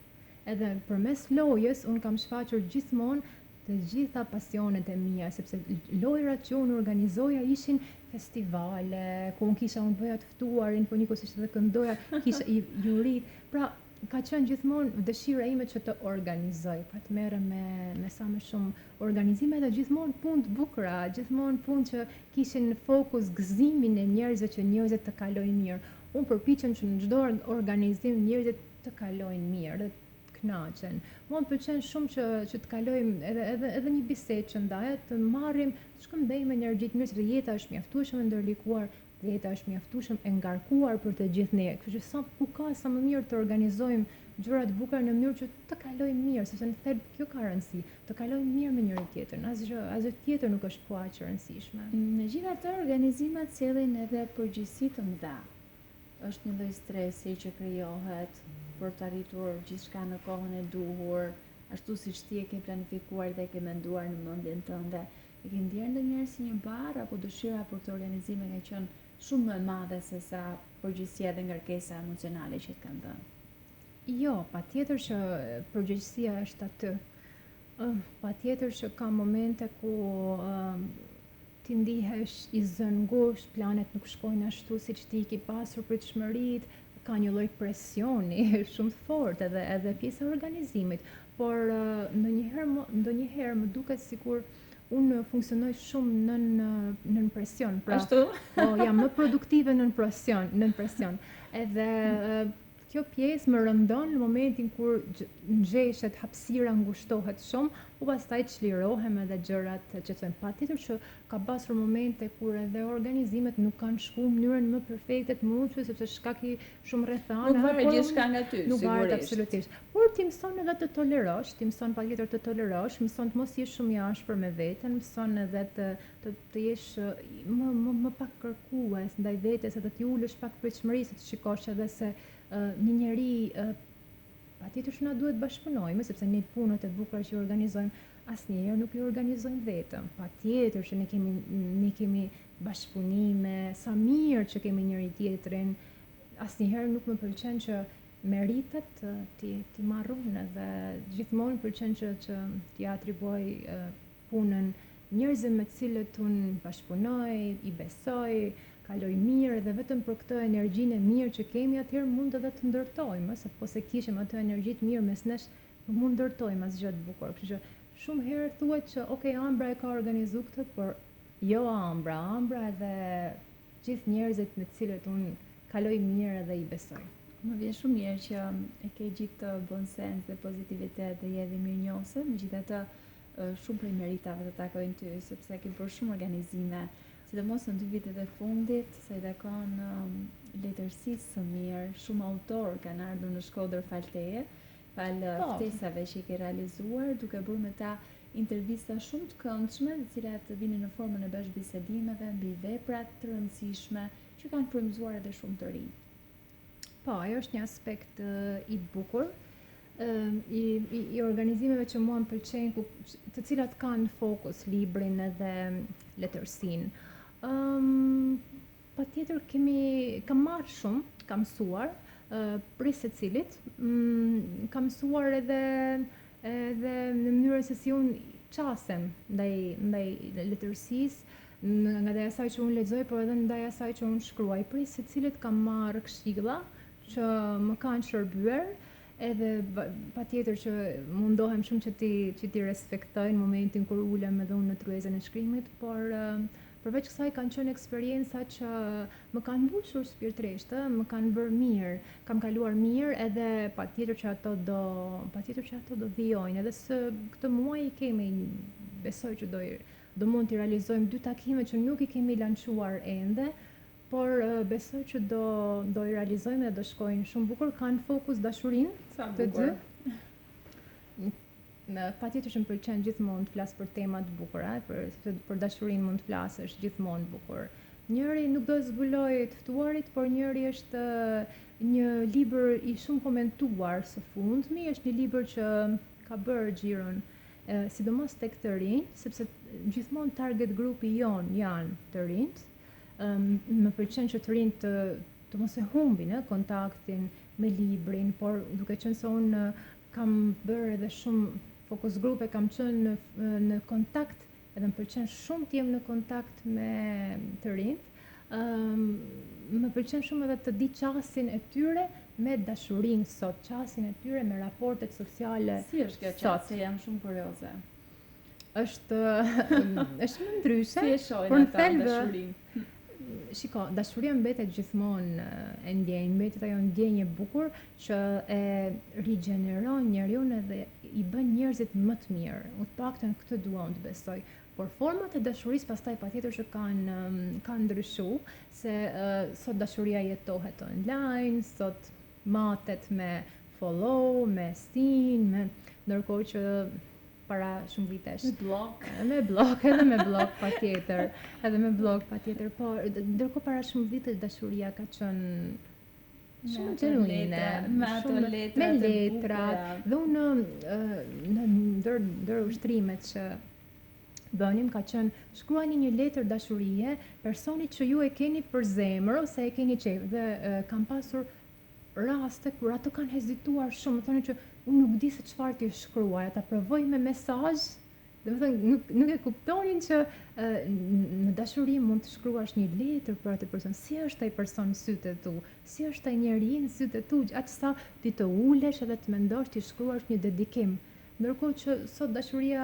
Edhe përmes lojës unë kam shfaqur gjithmonë të gjitha pasionet e mia, sepse lojrat që unë organizoja ishin festivale, ku unë kisha bëja të ftuarin, po njëkohësisht edhe këndoja, kisha jurit. Pra ka qenë gjithmonë dëshira ime që të organizoj, pra të merrem me sa më shumë organizime, dhe gjithmonë punë të bukura, gjithmonë punë që kishin në fokus gëzimin e njerëzve, që njerëzit të kalojnë mirë. Unë përpiqem që në çdo organizim njerëzit të kalojnë mirë dhe të kënaqen. Mua më pëlqen shumë që të kalojmë edhe një bisedë që ndahet, të marrim, të shkëmbejmë energji të mirë, sepse jeta është mjaftueshëm e ndërlikuar. Jeta është mjaftueshëm e ngarkuar për të gjithë ne. Kështu që sa më mirë të organizojmë gjëra të bukura në mënyrë që të kalojmë mirë, sepse në thelb kjo ka rëndësi, të kalojmë mirë me njëri tjetrin. Asgjë tjetër nuk është po aq e rëndësishme. Megjithatë, organizimet sjellin edhe përgjegjësi të mëdha. Është një lloj stresi që krijohet për të arritur gjithçka në kohën e duhur, ashtu siç ti e ke planifikuar dhe e ke menduar në mendjen tënde. E ke ndjerë ndonjëherë si një barë, apo dëshira për të organizime ka qenë shumë më e madhe se sa përgjegjësia dhe ngarkesa emocionale që të kanë dhënë? Jo, patjetër që përgjegjësia është aty. Patjetër që ka momente ku ti ndihesh i zënë ngushtë, planet nuk shkojnë ashtu siç ti ke pasur pritshmëritë, ka një lloj presioni shumë të fortë edhe pjesa e organizimit, por ndonjëherë më duket sikur unë funksionoj shumë nën presion. Pra, ashtu? Po, jam më produktive nën presion. Edhe kjo pjesë më rëndon në momentin kur nxeshet hapësira, ngushtohet shumë, u pastaj çlirohem edhe gjërat që thon. Patjetër që ka pasur momente kur edhe organizimet nuk kanë shkuar në mënyrën më perfekte të mundshme sepse shkak i shumë rrethana. Nuk varet gjithçka nga ty, nuk varet absolutisht. Por ti mëson edhe të tolerosh, ti mëson patjetër të tolerosh, mëson të mos jesh shumë i ashpër me veten, mëson edhe të jesh më pak kërkues ndaj vetes, edhe të ulësh pak pritshmëri, se të shikosh edhe se një njeri patjetër që na duhet bashkëpunojmë, sepse ne punët e bukura që organizojmë asnjëherë nuk i organizojmë vetëm. Patjetër që ne kemi bashkëpunime, sa mirë që kemi njëri tjetrin. Asnjëherë nuk më pëlqen që meritet ti marrun edhe gjithmonë pëlqen që t'ja atribuoj punën njerëzve me të cilët unë bashkëpunoj, i besoj, kaloj mirë dhe vetëm për këtë energjinë e mirë që kemi atëherë mund edhe të ndërtojmë, se po se kishim atë energji të mirë mes nesh, nuk mund ndërtojmë asgjë të bukur. Kështu që shumë herë thuhet që okay, Ambra e ka organizuar këtë, por jo Ambra edhe gjithë njerëzit me të cilët unë kaloj mirë dhe i besoj. Më vjen shumë mirë që e ke gjithë bon sens dhe pozitivitet dhe je dhe mirënjohëse, megjithatë shumë prej meritave të takojnë ty, sepse ke bërë shumë organizime, sidomos në 2 vitet e fundit, sa i takon letërsisë së mirë, shumë autor kanë ardhur në Shkodër fal teje, fal ftesave që i ke realizuar, duke bërë me ta intervista shumë të këndshme, të cilat vinin në formën e bashkëbisedimeve mbi veprat të rëndësishme që kanë frymëzuar edhe shumë të rinj. Po, ajo është një aspekt i bukur i organizimeve që mua më pëlqejnë, të cilat kanë fokus librin edhe letërsinë. Patjetër kam marrë shumë, kam mësuar prej secilit, kam mësuar edhe në mënyrën se si unë qasem ndaj letërsisë, ndaj asaj që unë lexoj, por edhe ndaj asaj që unë shkruaj. Prej secilit kam marrë këshilla që më kanë shërbyer, edhe patjetër që mundohem shumë që ti respektoj në momentin kur ulem edhe unë në tryezën e shkrimit, por përveç kësaj kanë qenë eksperjenca që më kanë mbushur shpirtresht, më kanë bërë mirë, kam kaluar mirë, edhe patjetër që ato do vijojnë. Edhe së këtë muaj kemi, besoj që do mund të realizojmë 2 takime që nuk i kemi lançuar ende, por besoj që do i realizojmë dhe do shkojnë shumë bukur, kanë fokus dashurinë të dy. Patjetër që më pëlqen gjithmonë të flas për tema të bukura, për dashurinë mund të flasësh gjithmonë bukur. Njëri nuk do zbuloj të ftuarit, por njëri është një libër i shumë komentuar së fundmi, është një libër që ka bërë xhiron, sidomos tek të rinj, sepse gjithmonë target grupi jon janë të rinjt. Më pëlqen që të rinjt të mos e humbin kontaktin me librin, por duke qenë se unë kam bërë edhe shumë fokus grupe, kam qenë në kontakt, edhe më pëlqen shumë të jem në kontakt me të rinjt. Më pëlqen shumë edhe të di qasin e tyre me dashurinë sot, qasin e tyre me raportet sociale. Si është kjo qas, se jam shumë kurioze. Është më ndryshe. Si e shohin ata dashurinë? Shiko, dashuria mbetet gjithmonë e ndjenjë, mbetet ajo ndjenjë e bukur që e rigjeneron njeriu edhe i bën njerëzit më të mirë. Të paktën këtë dua unë të besoj. Por format e dashurisë pastaj patjetër që kanë ndryshuar, se sot dashuria jetohet online, sot matet me follow, me sin, ndërkohë që para shumë vitesh. Me blog, edhe me blog patjetër, po ndërkohë para shumë vitesh dashuria ka qenë shumë gjenuine, me letra, dhe unë në ndër ushtrimet që bënim ka qenë shkruani një letër dashurie personit që ju e keni për zemër ose e keni qejf, dhe kam pasur raste kur ato kanë hezituar shumë, më thonë që unë nuk di se çfarë t'i shkruaj, ata provoj me mesazh, domethënë nuk e kuptonin që në dashuri mund të shkruash një letër për atë person, si është ai person në sytë e tu, si është ai njeri në sytë e tu, aqsa ti të ulesh edhe të mendosh ti shkruash një dedikim. Ndërkohë që sot dashuria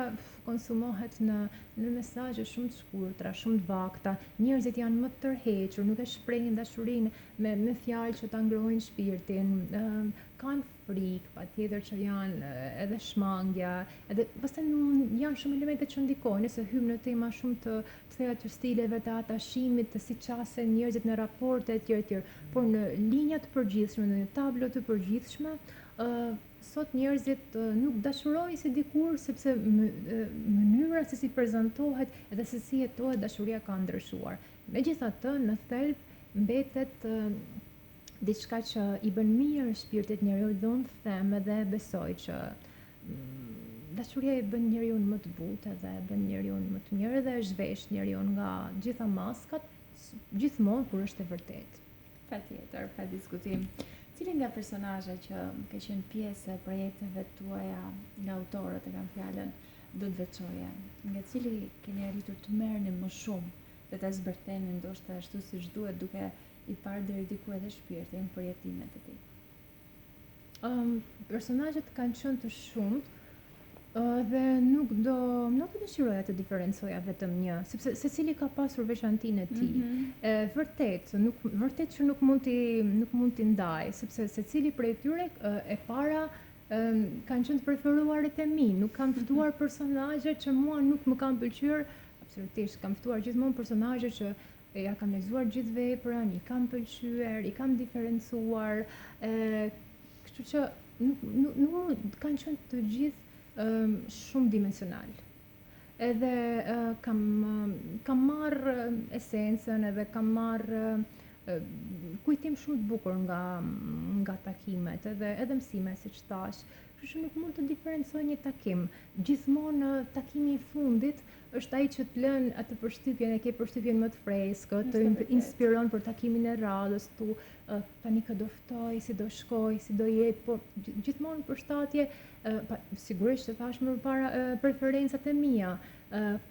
konsumohet në mesazhe shumë të shkurtra, shumë të vakta. Njerëzit janë më të tërhequr, nuk e shprehin dashurinë me fjalë që ta ngrohin shpirtin. Kanë frikë, patjetër që janë edhe shmangja, edhe pastaj janë shumë elemente që ndikojnë, nëse hym në tema shumë të thella të stileve të atashimit, të si qasen njerëzit në raporte etj. Por në linja të përgjithshme, në një tablo të përgjithshme, sot njerëzit nuk dashurojnë si dikur, sepse mënyra se si prezantohet edhe se si jetohet dashuria ka ndryshuar. Megjithatë, në thelb mbetet diçka që i bën mirë shpirtit njeriu, dhe unë them edhe besoj që dashuria i bën njeriu më të butë dhe e bën njeriu më të mirë dhe e zhvesh njeriu nga gjitha maskat, gjithmonë kur është e vërtetë. Patjetër, pa diskutim. Cili nga personazhet që ka qenë pjesë e projekteve tuaja nga autorët e kanë fjalën do të veçoje? Nga cili keni arritur të merrni më shumë dhe ta zbërtheni ndoshta ashtu siç duhet, duke i parë deri diku edhe shpirtin për jetimet e tij? Personazhet kanë qenë të shumtë dhe nuk do dëshiroja të diferencoja vetëm një, sepse secili ka pasur veçantinë e tij. Vërtet që nuk mund t'i ndaj, sepse secili prej tyre e para kanë qenë të preferuarit e mi. Nuk kam ftuar personazhe që mua nuk më kanë pëlqyer, absolutisht. Kam ftuar gjithmonë personazhe që ja kam lexuar gjithë veprën, i kam pëlqyer, i kam diferencuar, kështu që nuk kanë qenë të gjithë shumë dimensional. Edhe kam marrë esencën edhe kam marrë kujtim shumë të bukur nga takimet edhe mësime, siç thash. Kështu që nuk mund të diferencoj një takim. Gjithmonë takimi i fundit është ai që të lën atë përshtypjen, e ke përshtypjen më të freskët, të inspiron për takimin e radhës, tani kë do ftoj, si do shkoj, si do jep, por gjithmonë përshtatje, sigurisht që thash më përpara preferencat e mia,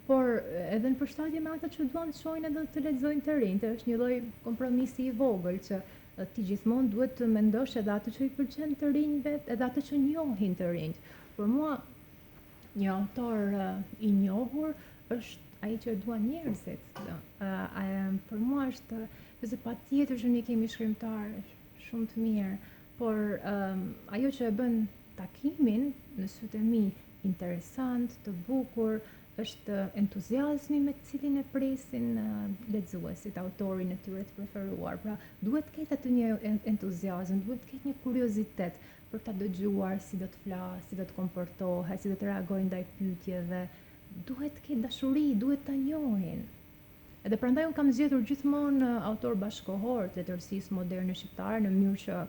por edhe në përshtatje me ata që duan të shohin edhe të lexojnë të rinjtë, është një lloj kompromisi i vogël që ti gjithmonë duhet të mendosh edhe atë që i pëlqen të rinjve, edhe atë që njohin të rinjt. Për mua, një autor i njohur është ai që duan njerëzit. Për mua është, sepse patjetër që ne kemi shkrimtarë shumë të mirë, por ajo që e bën takimin në sytë e mi interesant, të bukur, është entuziazmi me të cilin e presin lexuesit, autorin e tyre të preferuar. Pra, duhet ketë atë një entuziazëm, duhet ketë një kuriozitet për ta dëgjuar si do të flasë, si do të komportohet, si do të reagojë ndaj pyetjeve. Duhet ketë dashuri, duhet ta njohin. Edhe prandaj unë kam zgjedhur gjithmonë autor bashkëkohor të letërsisë moderne shqiptare në mënyrë që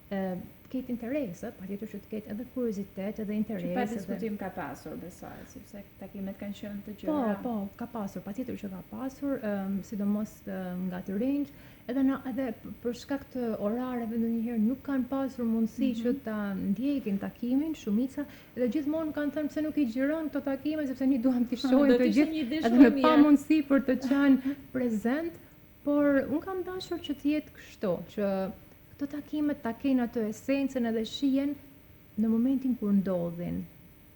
të ketë interes, patjetër që të ketë edhe kuriozitet, edhe interes. Që pa diskutim ka pasur, besoj, sepse takimet kanë qenë të gjëra. Po, ka pasur, patjetër që ka pasur, sidomos nga të rinjt, edhe për shkak të orareve ndonjëherë nuk kanë pasur mundësi që ta ndjekin takimin, shumica, edhe gjithmonë kanë thënë pse nuk i xhiron këto takime, sepse ne duam t'i shohim të gjithë, edhe në pamundësi për të qenë prezent, por unë kam dashur që të jetë kështu, që këto takimet ta kenë atë esencën edhe shijen në momentin kur ndodhin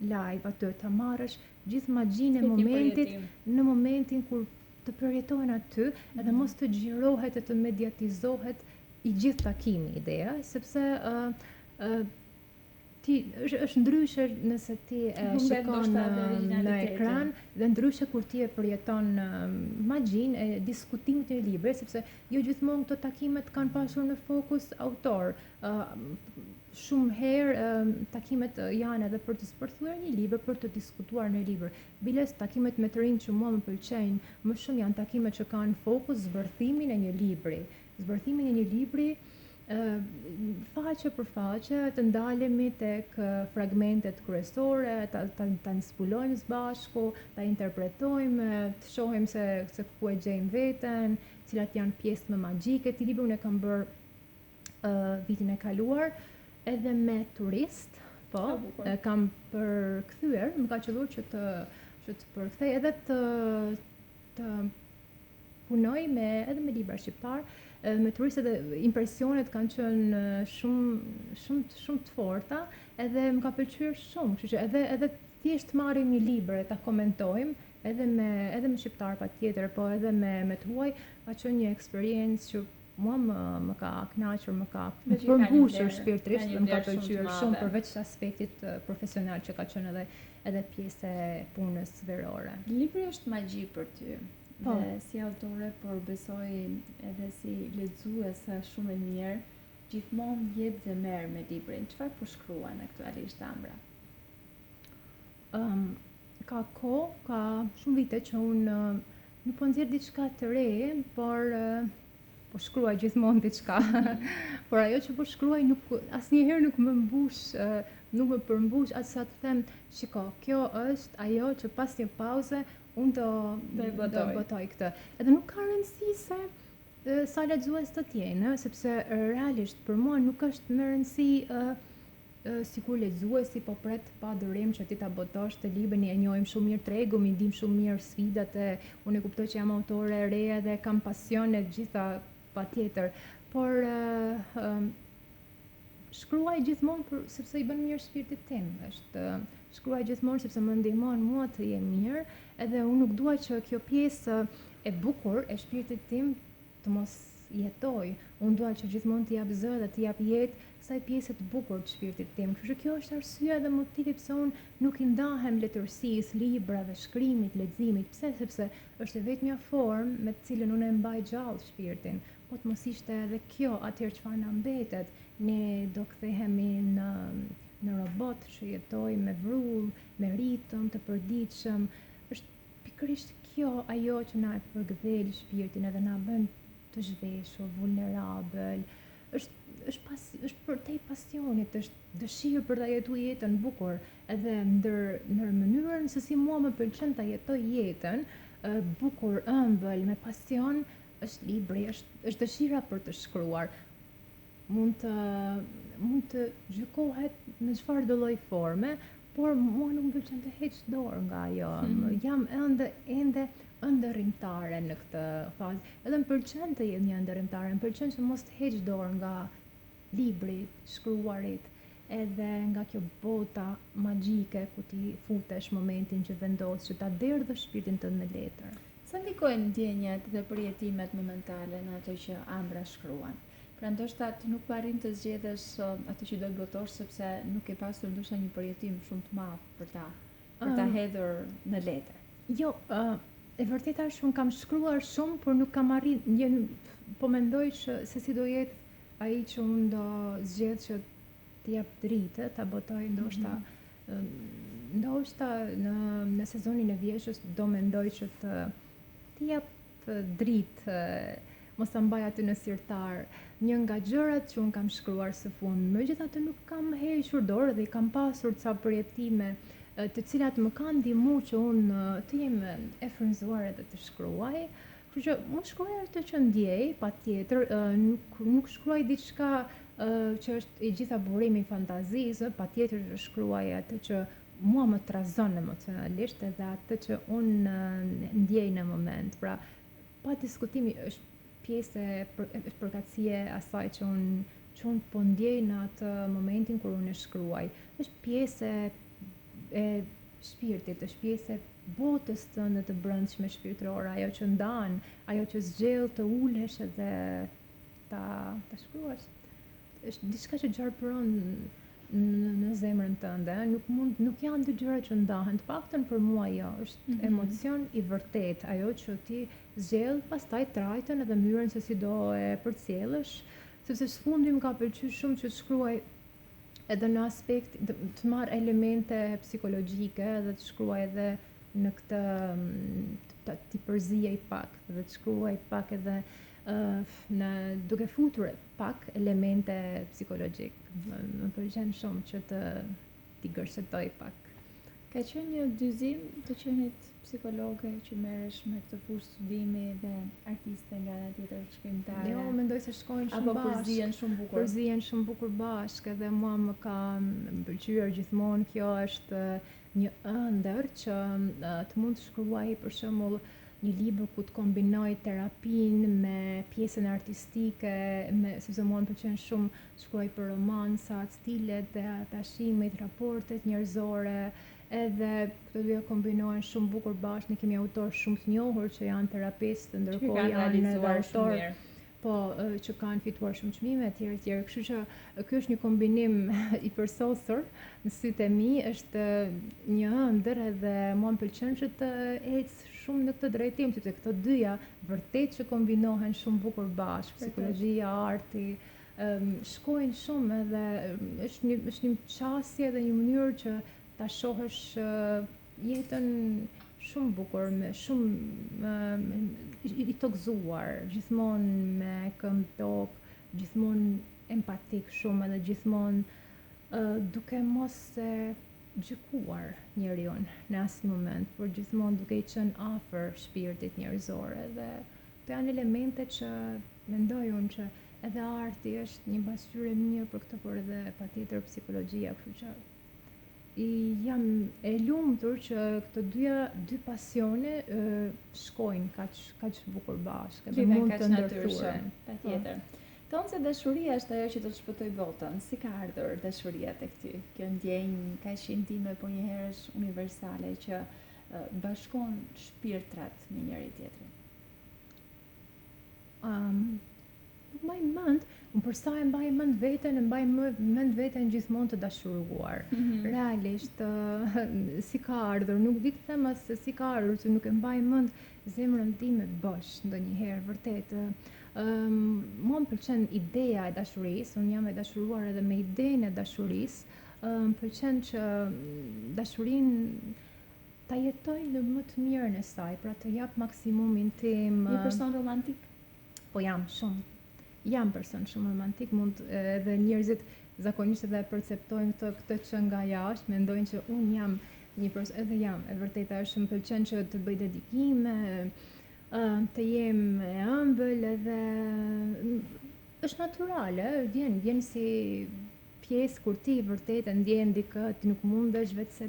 live aty, ta marrësh gjithë magjinë e momentit në momentin kur të përjetohen aty, edhe mos të xhirohet e të mediatizohet i gjithë takimi, ideja, sepse është ndryshe nëse ti shikon në ekran dhe ndryshe kur ti e përjeton magjinë e diskutimit të një libri, sepse jo gjithmonë këto takimet kanë pasur në fokus autor. Shumë herë takimet janë edhe për të zbërthyer një libër, për të diskutuar një libër. Biles takimet me të rinj që mua më pëlqejnë më shumë janë takimet që kanë fokus zbërthimin e një libri. Zbërthimin e një libri faqe për faqe, të ndalemi tek fragmentet kryesore, ta zbulojmë së bashku, ta interpretojmë, të shohim se ku e gjejmë veten, cilat janë pjesët më magjike të librit. Unë e kam bërë vitin e kaluar edhe me turist, po, kam përkthyer, më ka qelluar që të përkthej edhe të punoj edhe me libra shqiptar. Me turistët dhe impresionet kanë qenë shumë të forta, edhe më ka pëlqyer shumë, kështu që edhe thjesht marrim një libër e ta komentojmë, edhe me shqiptar patjetër, po edhe me të huaj, ka qenë një eksperiencë që mua më ka kënaqur, më ka përmbushur shpirtërisht, më ka pëlqyer shumë përveç aspektit profesional që ka qenë edhe pjesë e punës verore. Libri është magji për ty. Dhe si autore, por besoj edhe si lexuese shumë e mirë, gjithmonë jep dhe merr me librin. Çfarë po shkruan aktualisht Ambra? Ka shumë vite që unë nuk po nxjerr diçka të re, por po shkruaj gjithmonë diçka. Por ajo që po shkruaj asnjëherë nuk më përmbush atë sa të them, shiko, kjo është ajo që pas një pauze unë do botoj këtë. Edhe nuk ka rëndësi se sa lexues të tjenë, sepse realisht për mua nuk është më rëndësi sikur lexuesi po pret pa durim që ti ta botosh të librin, e njohim shumë mirë tregun, i dim shumë mirë sfidat, unë e kuptoj që jam autore e re dhe kam pasion e gjitha patjetër, por shkruaj gjithmonë sepse i bën mirë shpirtit tim. Shkruaj gjithmonë sepse më ndihmon mua të jem mirë, edhe unë nuk dua që kjo pjesë e bukur e shpirtit tim të mos jetoj. Unë dua që gjithmonë të jap zë dhe të jap jetë kësaj pjese të bukur të shpirtit tim. Kështu që kjo është arsyeja dhe motivi pse unë nuk i ndahem letërsisë, librave, shkrimit, leximit. Pse? Sepse është vetëm një formë me të cilën unë e mbaj gjallë shpirtin. Po të mos ishte edhe kjo, atëherë çfarë na mbetet? Ne do kthehemi në robot që jetoj me vrull, me ritëm të përditshëm. Është pikërisht kjo ajo që na e përgdhel shpirtin edhe na bën të zhveshur, vulnerabël. Është përtej pasionit, është dëshirë për ta jetuar jetën bukur, edhe ndër mënyrën se si mua më pëlqen ta jetoj jetën bukur, ëmbël, me pasion, është libri, është dëshira për të shkruar. Mund të gjykohet në çfarëdo lloj forme, por mua nuk më pëlqen të heq dorë nga ajo. Jam ende ëndërrimtare në këtë fazë. Edhe më pëlqen të jem një ëndërrimtare, më pëlqen që mos të heq dorë nga libri, shkruarit, edhe nga kjo bota magjike ku ti futesh momentin që vendos që ta derdhësh shpirtin tënd me letër. Sa ndikojnë ndjenjat dhe përjetimet momentale në ato që Ambra shkruan? Pra ndoshta ti nuk arrin të zgjedhësh atë që do të botosh sepse nuk e pasur ndoshta një përjetim shumë të madh për ta hedhur në letër. Jo, e vërteta është unë kam shkruar shumë, por nuk kam arrit, po mendoj se si do jetë ai që unë do zgjedh që t'i jap dritë, ta botoj ndoshta në sezonin e vjeshës do mendoj që t'i jap dritë, mos ta mbaj aty në sirtar. Një nga gjërat që unë kam shkruar së fundi, megjithatë nuk kam hequr dorë dhe i kam pasur ca përjetime të cilat më kanë ndihmuar që unë të jem e frymëzuar edhe të shkruaj. Kështu që unë shkruaj atë që ndjej, patjetër, nuk shkruaj diçka që është i gjitha burimi i fantazisë, patjetër shkruaj atë që mua më trazon emocionalisht edhe atë që unë ndjej në moment. Pra, pa diskutimi është pjesë e përkatësie asaj që unë po ndjej në atë momentin kur unë e shkruaj. Është pjesë e shpirtit, është pjesë e botës tënde të brendshme shpirtërore, ajo që ndan, ajo që zgjell të ulesh edhe ta shkruash. Është diçka që gjarpëron në zemrën tënde, nuk janë dy gjëra që ndahen, të paktën për mua jo, është emocion i vërtet, ajo që ti zgjell, pastaj trajtën edhe mënyrën se si do e përcjellësh, sepse sfundi më ka pëlqyer shumë që të shkruaj edhe në aspekt të marr elemente psikologjike edhe të shkruaj edhe në këtë t'i përzijej pak dhe të shkruaj pak edhe duke futur pak elemente psikologjik. Më pëlqen shumë që t'i gërshëtoj pak. Ka qenë një dyzim të qenit psikologe që merresh me këtë fushë studimi dhe artiste nga ana tjetër shkrimtare? Jo, mendoj se shkojnë shumë bashkë. Apo përzihen shumë bukur. Përzihen shumë bukur bashkë, edhe mua më ka pëlqyer gjithmonë. Kjo është një ëndër që të mund të shkruaj për shembull një libër ku të kombinoj terapinë me pjesën artistike, sepse mua më pëlqen shumë shkruaj për romancat, stilet dhe tashimet, raportet njerëzore, edhe këto dy kombinohen shumë bukur bashkë. Ne kemi autorë shumë të njohur që janë terapistë, ndërkohë janë edhe autorë që kanë fituar shumë çmime etj. Kështu që ky është një kombinim i përsosur në sytë e mi, është një ëndër edhe mua më pëlqen që të ecë shumë në këtë drejtim, sepse këto dyja vërtet që kombinohen shumë bukur bashkë, psikologjia, arti, shkojnë shumë edhe është një qasje dhe një mënyrë që ta shohësh jetën shumë bukur, me shumë i tokëzuar, gjithmonë me këmbë tokë, gjithmonë empatik shumë edhe gjithmonë duke mos e gjykuar njeriun në asnjë moment, por gjithmonë duke i qenë afër shpirtit njerëzor. Dhe këto janë elemente që mendoj unë që edhe arti është një pasqyrë e mirë për këtë, por edhe patjetër psikologjia, kështu që jam e lumtur që këto dy pasione shkojnë kaq bukur bashkë dhe mund të ndërthuren. Patjetër. Thonë se dashuria është ajo që do të shpëtoj botën. Si ka ardhur dashuria tek ty? Kjo ndjenjë kaq intime, por njëherë është universale, që bashkon shpirtrat me njëri tjetrin. Nuk mbaj mend, unë për sa e mbaj mend veten gjithmonë të dashuruar. Realisht, si ka ardhur, nuk di të them as se si ka ardhur, se nuk e mbaj mend zemrën time bosh ndonjëherë, vërtet. Mua më pëlqen ideja e dashurisë, unë jam e dashuruar edhe me idenë e dashurisë. Më pëlqen që dashurinë ta jetoj në më të mirën e saj, pra të jap maksimumin tim. Një person romantik? Po jam shumë. Jam person shumë romantik, mund edhe njerëzit zakonisht edhe perceptojnë këtë që nga jashtë, mendojnë që unë jam një person, edhe jam, e vërteta është, më pëlqen që të bëj dedikime, të jem e ëmbël, edhe është natyrale, vjen si pjesë kur ti vërtet e ndjen dikë, ti nuk mundesh vetë se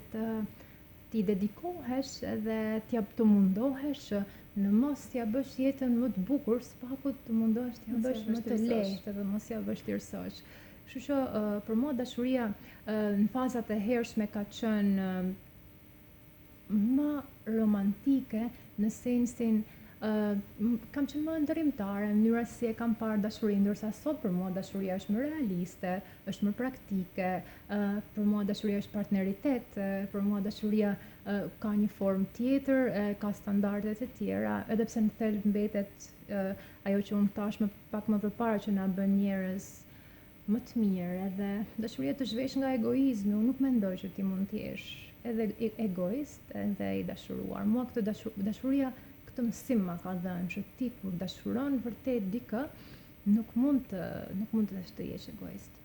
ti dedikohesh edhe të mundohesh në mos t'ja bësh jetën më të bukur, s'pakut të mundohesh t'ja bësh më të lehtë edhe mos t'ja vështirësosh. Kështu që për mua dashuria në fazat e hershme ka qenë më romantike, në sensin kam qenë më ndërrimtare në mënyra si e kam parë dashurinë, ndërsa sot për mua dashuria është më realiste, është më praktike, për mua dashuria është partneritet, për mua dashuria ka një formë tjetër, ka standardet e tjera, edhe pse në thelb mbetet ajo që unë thash pak më përpara që na bën njerëz më të mirë, edhe dashuria të zhvesh nga egoizmi. Unë nuk mendoj që ti mund të jesh edhe egoist edhe i dashuruar. Mua këtë dashuria këtë mësim ma ka dhënë që ti kur dashuron vërtet dikë, nuk mund të jesh egoist.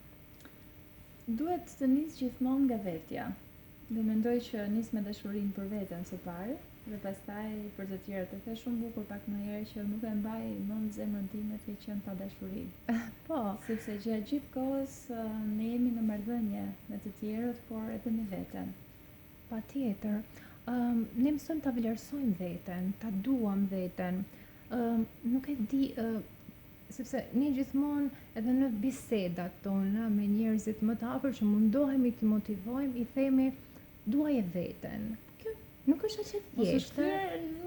Duhet të nis gjithmonë nga vetja. Dhe mendoj që nis me dashurinë për veten së pari, dhe pastaj për të tjerët. E the shumë bukur pak më herë që nuk e mbaj mend zemrën time të qenë pa dashuri. Po, sepse gjatë gjithë kohës ne jemi në marrëdhënie me të tjerët, por edhe me veten. Patjetër. Ne mësojmë ta vlerësojmë veten, ta duam veten. Nuk e di, sepse ne gjithmonë edhe në bisedat tona me njerëzit më të afër që mundohemi të motivojmë, i themi duaje veten. Kjo nuk është aq e thjeshtë. Është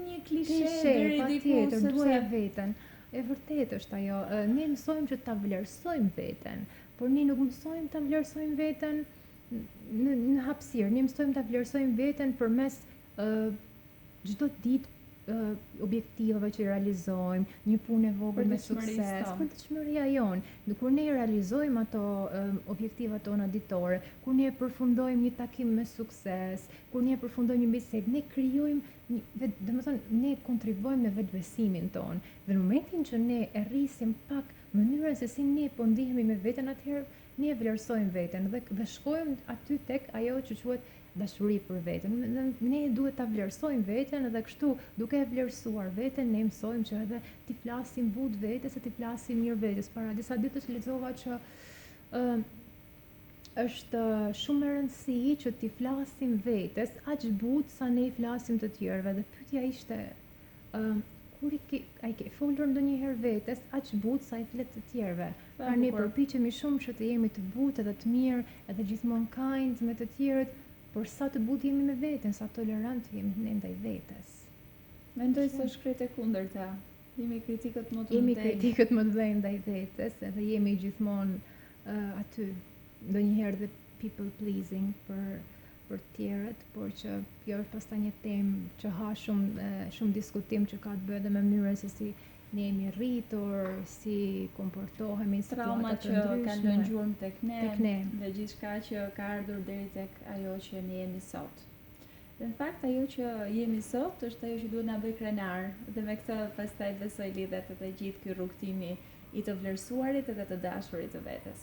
një klishe deri diku, duaje veten. E vërtet është ajo. Ne mësojmë që ta vlerësojmë veten, por ne nuk mësojmë ta vlerësojmë veten në hapësirë. Ne mësojmë ta vlerësojmë veten përmes çdo ditë objektivave që i realizojmë, një punë e vogël me sukses, për të çmëria jonë. Kur ne realizojmë ato objektivat tona ditore, kur ne përfundojmë një takim me sukses, kur ne përfundojmë një bisedë, ne krijojmë, domethënë ne kontribuojmë në vetbesimin tonë. Dhe në momentin që ne e rrisim pak mënyrën se si ne po ndihemi me veten, atëherë ne vlerësojmë veten dhe shkojmë aty tek ajo që quhet dashuri për veten. Ne duhet ta vlerësojmë veten edhe kështu, duke e vlerësuar veten, ne mësojmë që edhe ti flasim but vetes, ti flasim mirë vetes. Para disa ditësh lexova që është shumë e rëndësishme që ti flasim vetes aq but sa ne i flasim të tjerëve. Dhe pyetja ishte, kur ai ke folur ndonjëherë vetes, aq butë sa i flet të tjerëve. Pra ne përpiqemi shumë që të jemi të butë edhe të mirë, edhe gjithmonë kind me të tjerët, por sa të butë jemi me veten, sa tolerant jemi ne ndaj vetes. Mendoj se është krejt e kundërta. Jemi kritikët më të Jemi kritikët më të mëdhenj ndaj vetes, edhe jemi gjithmonë aty, ndonjëherë dhe people pleasing për tjerët, por që kjo është pastaj një temë që ha shumë diskutim, që ka të bëjë edhe me mënyrën se si ne jemi rritur, si komportohemi, trauma që kanë lënë gjurmë tek ne dhe gjithçka që ka ardhur deri tek ajo që ne jemi sot. Dhe në fakt ajo që jemi sot është ajo që duhet na bëj krenar, dhe me këtë pastaj besoj lidhet edhe gjithë ky rrugtimi i të vlerësuarit edhe të dashurit të vetes.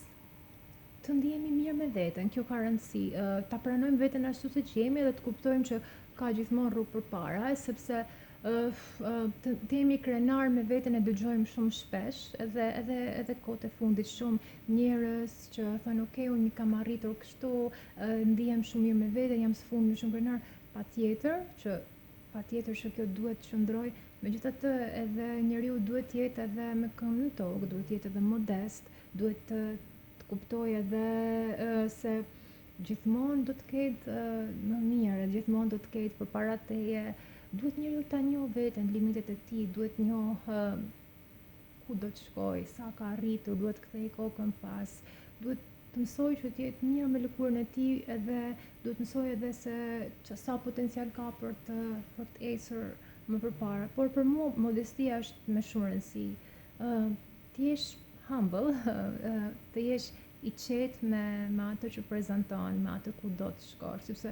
Të ndihemi mirë me veten, kjo ka rëndësi, ta pranojmë veten ashtu siç jemi dhe të kuptojmë që ka gjithmonë rrugë përpara, sepse të jemi krenar me veten e dëgjojmë shumë shpesh, edhe kohët e fundit shumë njerëz që thonë ok, unë kam arritur kështu, ndihem shumë mirë me veten, jam sfund shumë krenar, patjetër që kjo duhet të qëndrojë. Megjithatë, edhe njeriu duhet të jetë edhe me këmbën në tokë, duhet të jetë edhe modest, duhet të kuptoj edhe se gjithmonë do të ketë më mirë, gjithmonë do të ketë përpara teje, duhet njeriu ta njohë veten, limitet e tij, duhet njohë ku do të shkojë, sa ka arritur, duhet kthej kokën pas, duhet të mësoj që të jetë mirë me lëkurën e tij, edhe duhet mësoj edhe se sa potencial ka për të ecur më përpara. Por për mua modestia është me shumë rëndësi. Të jesh humble, të jesh i qetë me atë që prezanton, me atë ku do të shkosh, sepse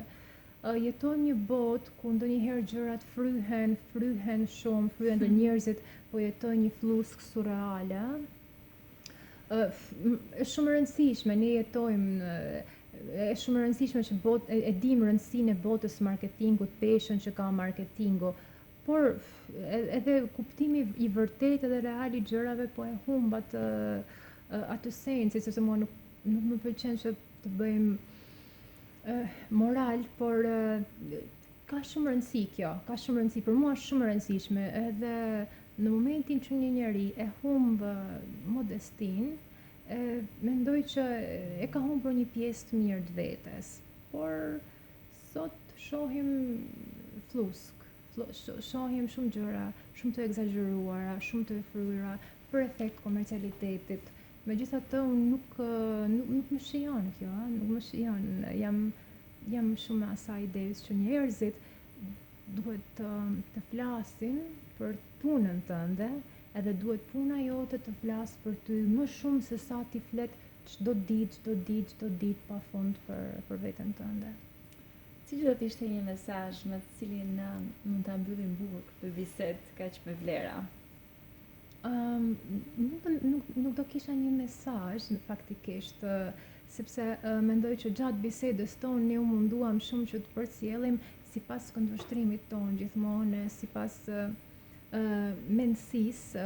jetojmë një botë ku ndonjëherë gjërat fryhen shumë, fryhen dhe njerëzit po jetojnë një flusk surreale. Është shumë e rëndësishme, ne jetojmë, është shumë e rëndësishme që e dimë rëndësinë e botës marketingut, peshën që ka marketingu, por edhe kuptimi i vërtet edhe real i gjërave po e humbat atë sensi, sepse mua nuk më pëlqen që të bëjmë moral, por ka shumë rëndësi kjo, ka shumë rëndësi, për mua është shumë e rëndësishme, edhe në momentin që një njeri e humb modestin, mendoj që e ka humbur një pjesë të mirë të vetes, por sot shohim flusk, shohim shumë gjëra, shumë të egzageruara, shumë të fryera, për efekt komercialitetit. Megjithatë, unë nuk më shijon kjo, nuk më shijon. Jam shumë me asaj ideës që njerëzit duhet të flasin për punën tënde, edhe duhet puna jote të flasë për ty më shumë se sa ti flet çdo ditë pa fund për veten tënde. Cili do të ishte një mesazh me të cilin mund ta mbyllim bukur këtë bisedë kaq me vlera? Nuk do kisha një mesazh faktikisht, sepse mendoj që gjatë bisedës tonë ne u munduam shumë që të përcjellim sipas këndvështrimit tonë gjithmonë, sipas mendësisë,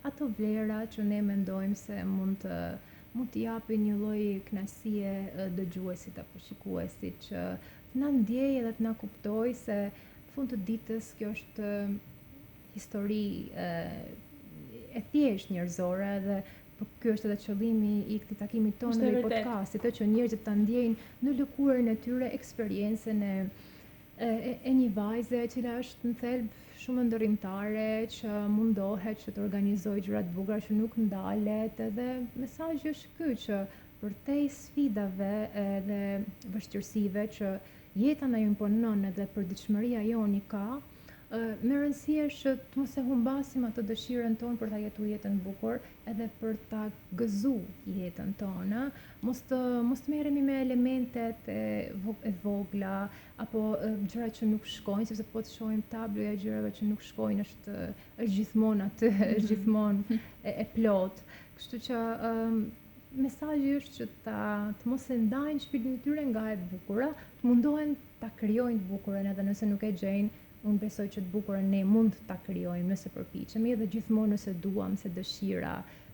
ato vlera që ne mendojmë se mund të japin një lloj kënaqësie dëgjuesit apo shikuesit, që na ndjej edhe të na kuptoj se fund të ditës kjo është histori e thjeshtë njerëzore, dhe ky është edhe qëllimi i këtij takimi tonë në podcastit, që njerëzit ta ndjejnë në lëkurën e tyre eksperiencën e një vajze e cila është në thelb shumë ndërrimtare, që mundohet që të organizojë gjëra të bukura, që nuk ndalet, edhe mesazhi është ky, që përtej sfidave dhe vështirësive që jeta na imponon edhe përditshmëria joni ka, me rëndësi është që të mos e humbasim atë dëshirën tonë për ta jetuar jetën bukur, edhe për ta gëzuar jetën tonë, mos të merremi me elementet e vogla apo gjëra që nuk shkojnë, sepse po të shohim tabloja e gjërave që nuk shkojnë, është gjithmonë aty, është gjithmonë e plot. Kështu që mesazhi është që të mos e ndajnë shpirtin e tyre nga e bukura, të mundohen ta krijojnë të bukurën, edhe nëse nuk e gjejnë. Unë besoj që të bukurën ne mund ta krijojmë nëse përpiqemi, dhe gjithmonë nëse duam, se dëshira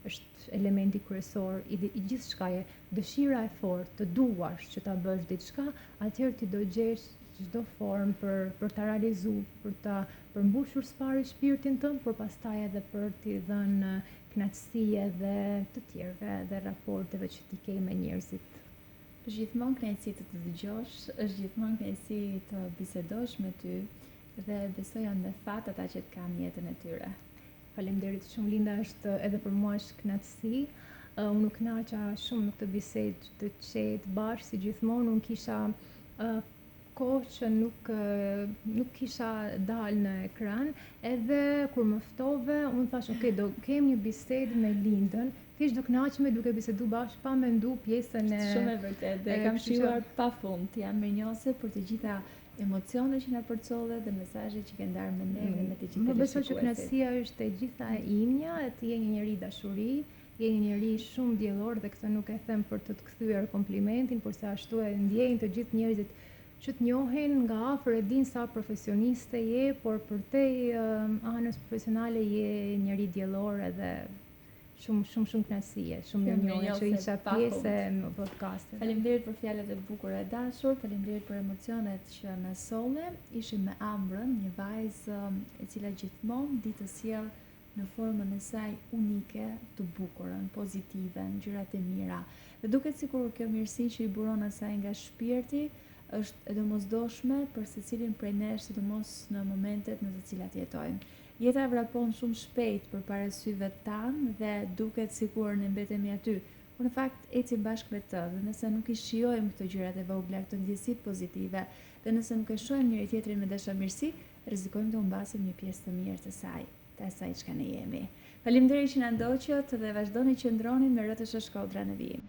është elementi kryesor i gjithçkaje. Dëshira e fortë, të duash që ta bësh diçka, atëherë ti do gjesh çdo formë për ta realizuar, për ta përmbushur së shpirtin tënd, por pastaj edhe për t'i dhënë kënaqësi edhe të tjerëve dhe raporteve që ti ke me njerëzit. Është gjithmonë kënaqësi të të dëgjosh, është gjithmonë kënaqësi të bisedosh me ty dhe besoj janë me fat ata që të kanë jetën e tyre. Faleminderit shumë Linda, është edhe për mua është kënaqësi. Unë nuk kënaqa shumë në këtë bisedë të qetë bashkë si gjithmonë. Unë kisha kohë që nuk kisha dalë në ekran, edhe kur më ftove, unë thash, ok, do kem një bisedë me Lindën, thjesht do kënaqemi duke bisedu bashkë pa mendu pjesën e... Shumë e vërtet, dhe kam shijuar pafund, jam mirënjohëse për të gjitha emocionet që na përcolle dhe mesazhet që ke ndarë me ne dhe me të gjithë. Më besoj që kënaqësia është e gjitha e imja, ti je një njeri dashuri, je një njeri shumë diellor dhe këtë nuk e them për të kthyer komplimentin, por se ashtu e ndjejnë të gjithë njerëzit që të njohin nga afër, e din sa profesioniste je, por për te anës profesionale je njeri diellor edhe shumë kënaqësie, shumë mirënjohje që isha pjesë në podcastin. Faleminderit për fjalët e bukura e dashur, faleminderit për emocionet që na solle. Ishim me Ambrën, një vajzë e cila gjithmonë di të sjell në formën e saj unike, të bukurën, pozitive, ngjyrat e mira. Dhe duket sikur kjo mirësi që i buron asaj nga shpirti është e domosdoshme për secilin prej nesh, sidomos në momentet në të cilat jetojmë. Jeta vrapon shumë shpejt përpara syve tanë dhe duket sikur ne mbetemi aty, por në fakt ecim bashkë me të, dhe nëse nuk i shijojmë këto gjërat e vogla, këto ndjesitë pozitive, dhe nëse nuk e shohim njëri tjetrin me dashamirësi, rrezikojmë të humbasim një pjesë të mirë të asaj çka ne jemi. Faleminderit që na ndoqët dhe vazhdoni që ndroni me RTS Shkodra në vijim.